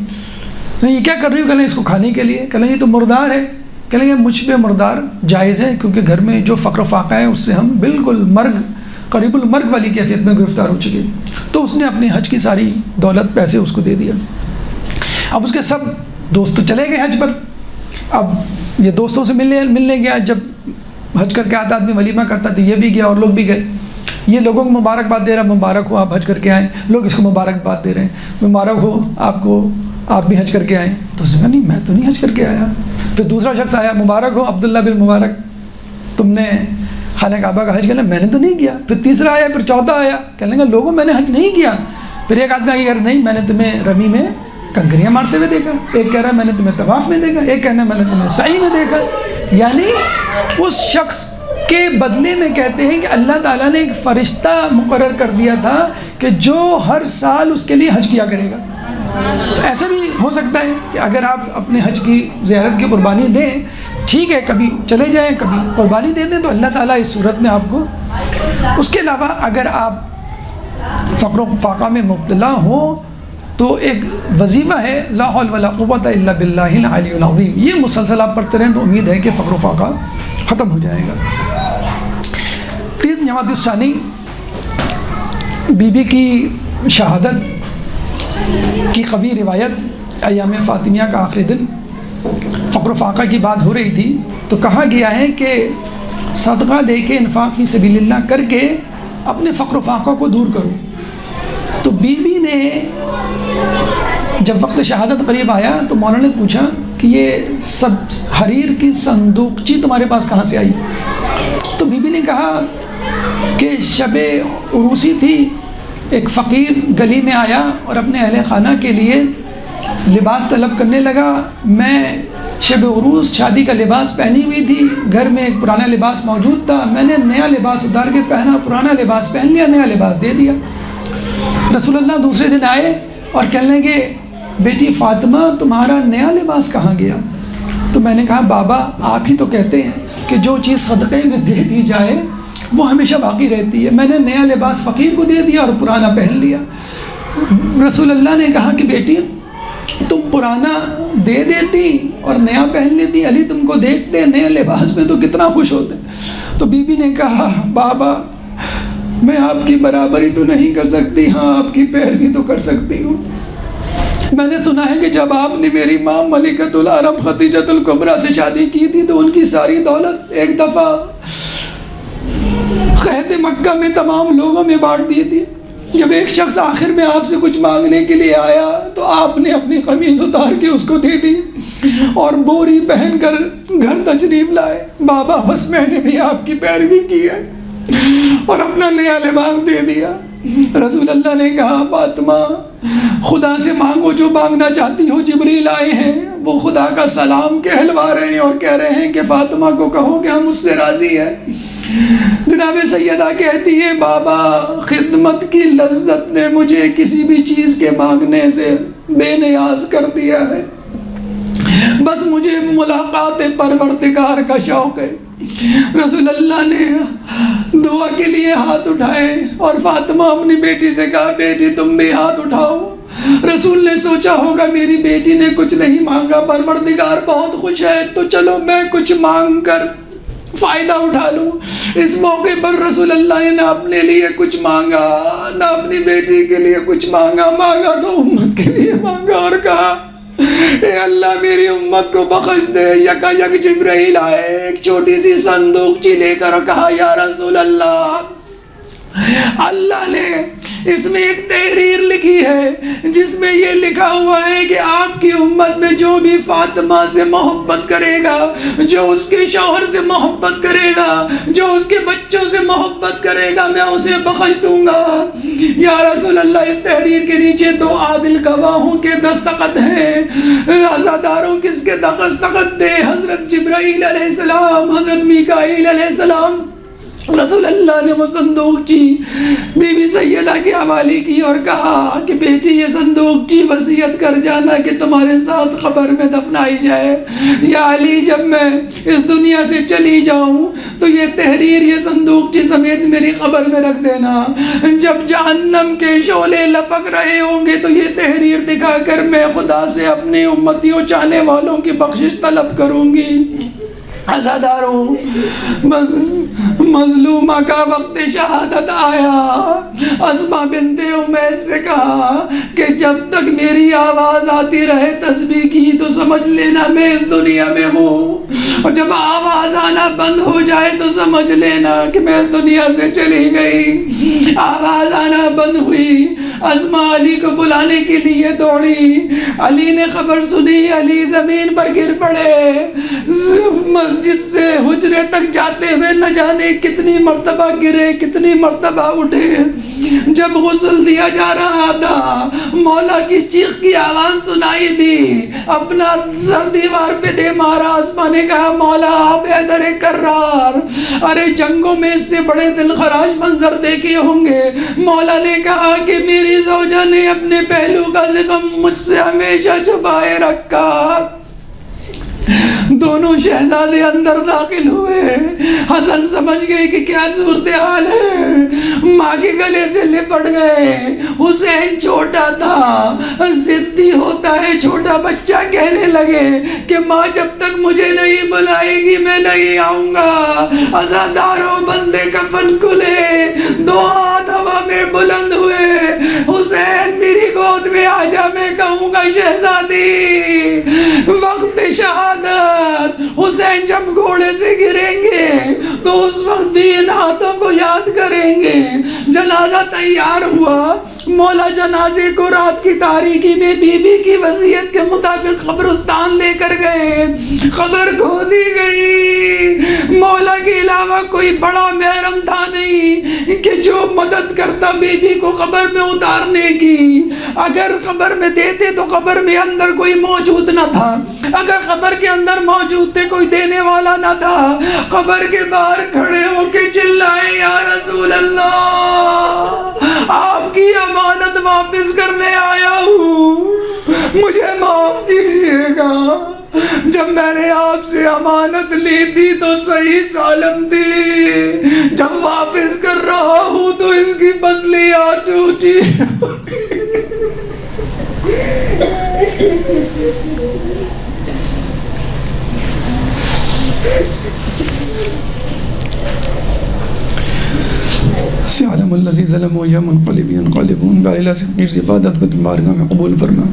یہ کیا کر رہی ہو؟ کہنے اس کو کھانے کے لیے۔ کہنے یہ تو مردار ہے۔ کہنے یہ مجھ پہ مردار جائز ہے کیونکہ گھر میں جو فقر و فاقہ ہے اس سے ہم بالکل قریب المرگ والی کیفیت میں گرفتار ہو چکے۔ تو اس نے اپنے حج کی ساری دولت پیسے اس کو دے دیا۔ اب اس کے سب دوست تو چلے گئے حج پر، اب یہ دوستوں سے ملنے گیا، جب حج کر کے آتا آدمی ولیمہ کرتا تو یہ بھی گیا اور لوگ بھی گئے۔ یہ لوگوں کو مبارکباد دے رہا، مبارک ہو آپ حج کر کے آئیں، لوگ اس کو مبارکباد دے رہے ہیں، مبارک ہو آپ کو، آپ بھی حج کر کے آئیں۔ تو اس نے کہا نہیں میں تو نہیں حج کر کے آیا۔ پھر دوسرا شخص آیا، مبارک ہو عبداللہ بن مبارک، تم نے خانہ کعبہ کا حج کیا؟ میں نے تو نہیں کیا۔ پھر تیسرا آیا، پھر چوتھا آیا، کہنے لگا لوگوں میں نے حج نہیں کیا۔ پھر ایک آدمی آگے کہہ رہا نہیں میں نے تمہیں رمی میں کنکریاں مارتے ہوئے دیکھا، ایک کہہ رہا ہے میں نے تمہیں طواف میں دیکھا، ایک کہنا ہے میں نے تمہیں سعی میں دیکھا۔ یعنی اس شخص کے بدلے میں کہتے ہیں کہ اللہ تعالیٰ نے ایک فرشتہ مقرر کر دیا تھا کہ جو ہر سال اس کے لیے حج کیا کرے گا۔ تو ایسا بھی ہو سکتا ہے کہ اگر آپ اپنے حج کی زیارت کی قربانی دیں، ٹھیک ہے، کبھی چلے جائیں کبھی قربانی دے دیں، تو اللہ تعالیٰ اس صورت میں آپ کو. اس کے علاوہ اگر آپ فقر و فاقہ میں مبتلا ہوں تو ایک وظیفہ ہے لا حول ولا قوت الا باللہ العلی العظیم، یہ مسلسل آپ پڑھتے رہیں تو امید ہے کہ فقر و فاقہ ختم ہو جائے گا. تین جمادی الثانی، بی بی کی شہادت کی قوی روایت، ایام فاطمیہ کا آخری دن، فقر و فاقہ کی بات ہو رہی تھی تو کہا گیا ہے کہ صدقہ دے کے، انفاق فی سبیل اللہ کر کے اپنے فقر و فاقہ کو دور کرو. تو بی بی نے جب وقت شہادت قریب آیا تو مولانا نے پوچھا کہ یہ سب حریر کی صندوقچی تمہارے پاس کہاں سے آئی؟ تو بی بی نے کہا کہ شب عروسی تھی، ایک فقیر گلی میں آیا اور اپنے اہل خانہ کے لیے لباس طلب کرنے لگا. میں شب عروس شادی کا لباس پہنی ہوئی تھی، گھر میں ایک پرانا لباس موجود تھا، میں نے نیا لباس اتار کے پہنا، پرانا لباس پہن لیا، نیا لباس دے دیا. رسول اللہ دوسرے دن آئے اور کہنے لگے بیٹی فاطمہ تمہارا نیا لباس کہاں گیا؟ تو میں نے کہا بابا آپ ہی تو کہتے ہیں کہ جو چیز صدقے میں دے دی جائے وہ ہمیشہ باقی رہتی ہے، میں نے نیا لباس فقیر کو دے دیا اور پرانا پہن لیا. رسول اللہ نے کہا کہ بیٹی تم پرانا دے دیتی اور نیا پہن لیتی، علی تم کو دیکھتے نئے لباس میں تو کتنا خوش ہوتے. تو بی بی نے کہا بابا میں آپ کی برابری تو نہیں کر سکتی، ہاں آپ کی پیروی تو کر سکتی ہوں. میں نے سنا ہے کہ جب آپ نے میری ماں ملکۃ العرب خدیجۃ الکبریٰ سے شادی کی تھی تو ان کی ساری دولت ایک دفعہ قحط مکہ میں تمام لوگوں میں بانٹ دی تھی. جب ایک شخص آخر میں آپ سے کچھ مانگنے کے لیے آیا تو آپ نے اپنی قمیض اتار کے اس کو دے دی اور بوری پہن کر گھر تشریف لائے. بابا بس میں نے بھی آپ کی پیروی کی ہے اور اپنا نیا لباس دے دیا. رسول اللہ نے کہا فاطمہ خدا سے مانگو جو مانگنا چاہتی ہو، جبریل آئے ہیں، وہ خدا کا سلام کہلوا رہے ہیں اور کہہ رہے ہیں کہ فاطمہ کو کہو کہ ہم اس سے راضی ہیں. جناب سیدہ کہتی ہے بابا خدمت کی لذت نے مجھے کسی بھی چیز کے مانگنے سے بے نیاز کر دیا ہے، بس مجھے ملاقات پروردگار کا شوق ہے. رسول اللہ نے دعا کے لیے ہاتھ اٹھائے اور فاطمہ اپنی بیٹی سے کہا بیٹی تم بھی ہاتھ اٹھاؤ. رسول نے سوچا ہوگا میری بیٹی نے کچھ نہیں مانگا، پروردگار بہت خوش ہے تو چلو میں کچھ مانگ کر فائدہ اٹھا لوں. اس موقع پر رسول اللہ نے نہ اپنے لیے کچھ مانگا نہ اپنی بیٹی کے لیے کچھ مانگا تو امت کے لیے مانگا اور کہا اے اللہ میری امت کو بخش دے. یکا یک جبرائیل آئے، ایک چھوٹی سی صندوقچی لے کر کہا یا رسول اللہ اللہ نے اس میں ایک تحریر لکھی ہے جس میں یہ لکھا ہوا ہے کہ آپ کی امت میں جو بھی فاطمہ سے محبت کرے گا، جو اس کے شوہر سے محبت کرے گا، جو اس کے بچوں سے محبت کرے گا، میں اسے بخش دوں گا. یا رسول اللہ اس تحریر کے نیچے 2 عادل گواہوں کے دستخط ہیں، عزاداروں کس کے دستخط تھے؟ حضرت جبرائیل علیہ السلام، حضرت میکائیل علیہ السلام. رسول اللہ نے وہ صندوقچی بی بی سیدہ کے حوالے کی اور کہا کہ بیٹی یہ صندوقچی وصیت کر جانا کہ تمہارے ساتھ قبر میں دفنائی جائے. یا علی جب میں اس دنیا سے چلی جاؤں تو یہ تحریر یہ صندوقچی سمیت میری قبر میں رکھ دینا. جب جہنم کے شعلے لپک رہے ہوں گے تو یہ تحریر دکھا کر میں خدا سے اپنی امتیوں چاہنے والوں کی بخشش طلب کروں گی. عزاداروں مظلومہ کا وقت شہادت آیا. اسماء بنت امیس سے کہا کہ جب تک میری آواز آتی رہے تسبیح کی تو سمجھ لینا میں اس دنیا میں ہوں، اور جب آواز آنا بند ہو جائے تو سمجھ لینا کہ میں اس دنیا سے چلی گئی. آواز آنا بند ہوئی، اسماء علی کو بلانے کے لیے دوڑی. علی نے خبر سنی، علی زمین پر گر پڑے. مسجد سے حجرے تک جاتے ہوئے نہ جانے کتنی مرتبہ گرے، کتنی مرتبہ اٹھے. جب غسل دیا جا رہا تھا مولا کی چیخ کی آواز سنائی دی. اپنا سر دیوار پہ دے مارا. اسماء نے کہا مولا آپ حیدر کرار، ارے جنگوں میں اس سے بڑے دل خراش منظر دیکھے ہوں گے. مولا نے کہا کہ میری میری زوجہ نے اپنے پہلو کا زخم مجھ سے ہمیشہ چھپائے رکھا۔ دونوں شہزادے اندر داخل ہوئے۔ حسن سمجھ گئے کہ کیا صورتحال ہے، ماں کے گلے سے لپٹ گئے۔ حسین چھوٹا تھا، ضدی ہوتا ہے چھوٹا بچہ، کہنے لگے کہ ماں جب تک مجھے نہیں بلائے گی میں نہیں آؤں گا۔ عزاداروں بندے کفن کھلے، دو ہاتھ ہوا میں بلند ہوئے، حسین میری گود میں آ جا، میں کہوں گا شہزادی۔ وقت شہادت، حسین جب گھوڑے سے گریں گے تو اس وقت بھی ان ہاتھوں کو یاد کریں گے۔ جنازہ تیار ہوا، مولا جنازے کو رات کی تاریکی میں بی بی کی وصیت کے مطابق قبرستان لے کر گئے۔ قبر کھودی گئی، مولا کے علاوہ کوئی بڑا محرم تھا نہیں کہ جو مدد کرتا بی بی کو قبر میں اتارنے کی۔ اگر قبر میں دیتے تو قبر میں اندر کوئی موجود نہ تھا، اگر قبر کے اندر موجود تھے کوئی دینے والا نہ تھا۔ قبر کے باہر کھڑے ہو کے چلائے یا رسول اللہ، آپ کی امانت واپس کرنے آیا ہوں، مجھے معاف کیجیے گا۔ جب میں نے آپ سے امانت لی تھی تو صحیح سالم تھی، جب واپس کر رہا ہوں تو اس کی پسلیاں ٹوٹی۔ سیعلم الذی ظلموا یا منقلب ینقلبون۔ بارے سے حقیر سے عبادت کو تم بارگاہ میں قبول فرما،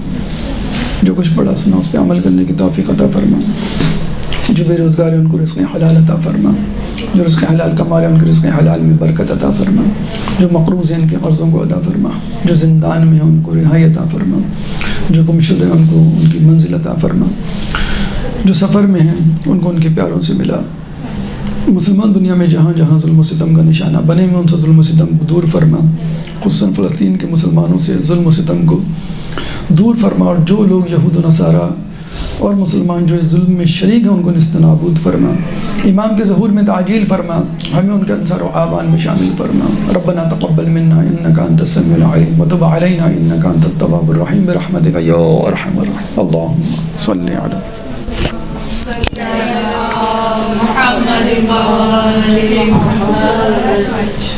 جو کچھ پڑھا سنا اس پہ عمل کرنے کی توفیق عطا فرما، جو بے روزگار ہیں ان کو رزق حلال عطا فرما، جو رزق حلال کما رہے ہیں ان کے رزق حلال میں برکت عطا فرما، جو مقروض ہیں ان کے قرضوں کو ادا فرما، جو زندان میں ہیں ان کو رہائی عطا فرما، جو گمشدہ ہیں ان کو ان کی منزل عطا فرما، جو سفر میں ہیں ان کو ان کے پیاروں سے ملا۔ مسلمان دنیا میں جہاں جہاں ظلم و ستم کا نشانہ بنے ہوئے ان سے ظلم و ستم کو دور فرما، خصوصاً فلسطین کے مسلمانوں سے ظلم و ستم کو دور فرما، اور جو لوگ یہود و نصارہ اور مسلمان جو اس ظلم میں شریک ہیں ان کو نیست و نابود فرما۔ امام کے ظہور میں تعجیل فرما، ہمیں ان کے انصار و آبان میں شامل فرما۔ ربنا تقبل منا انک انت السمیع العلیم وتب علینا انک انت التواب الرحیم برحمتک یا ارحم الراحمین۔ اللہم صلی علی محمد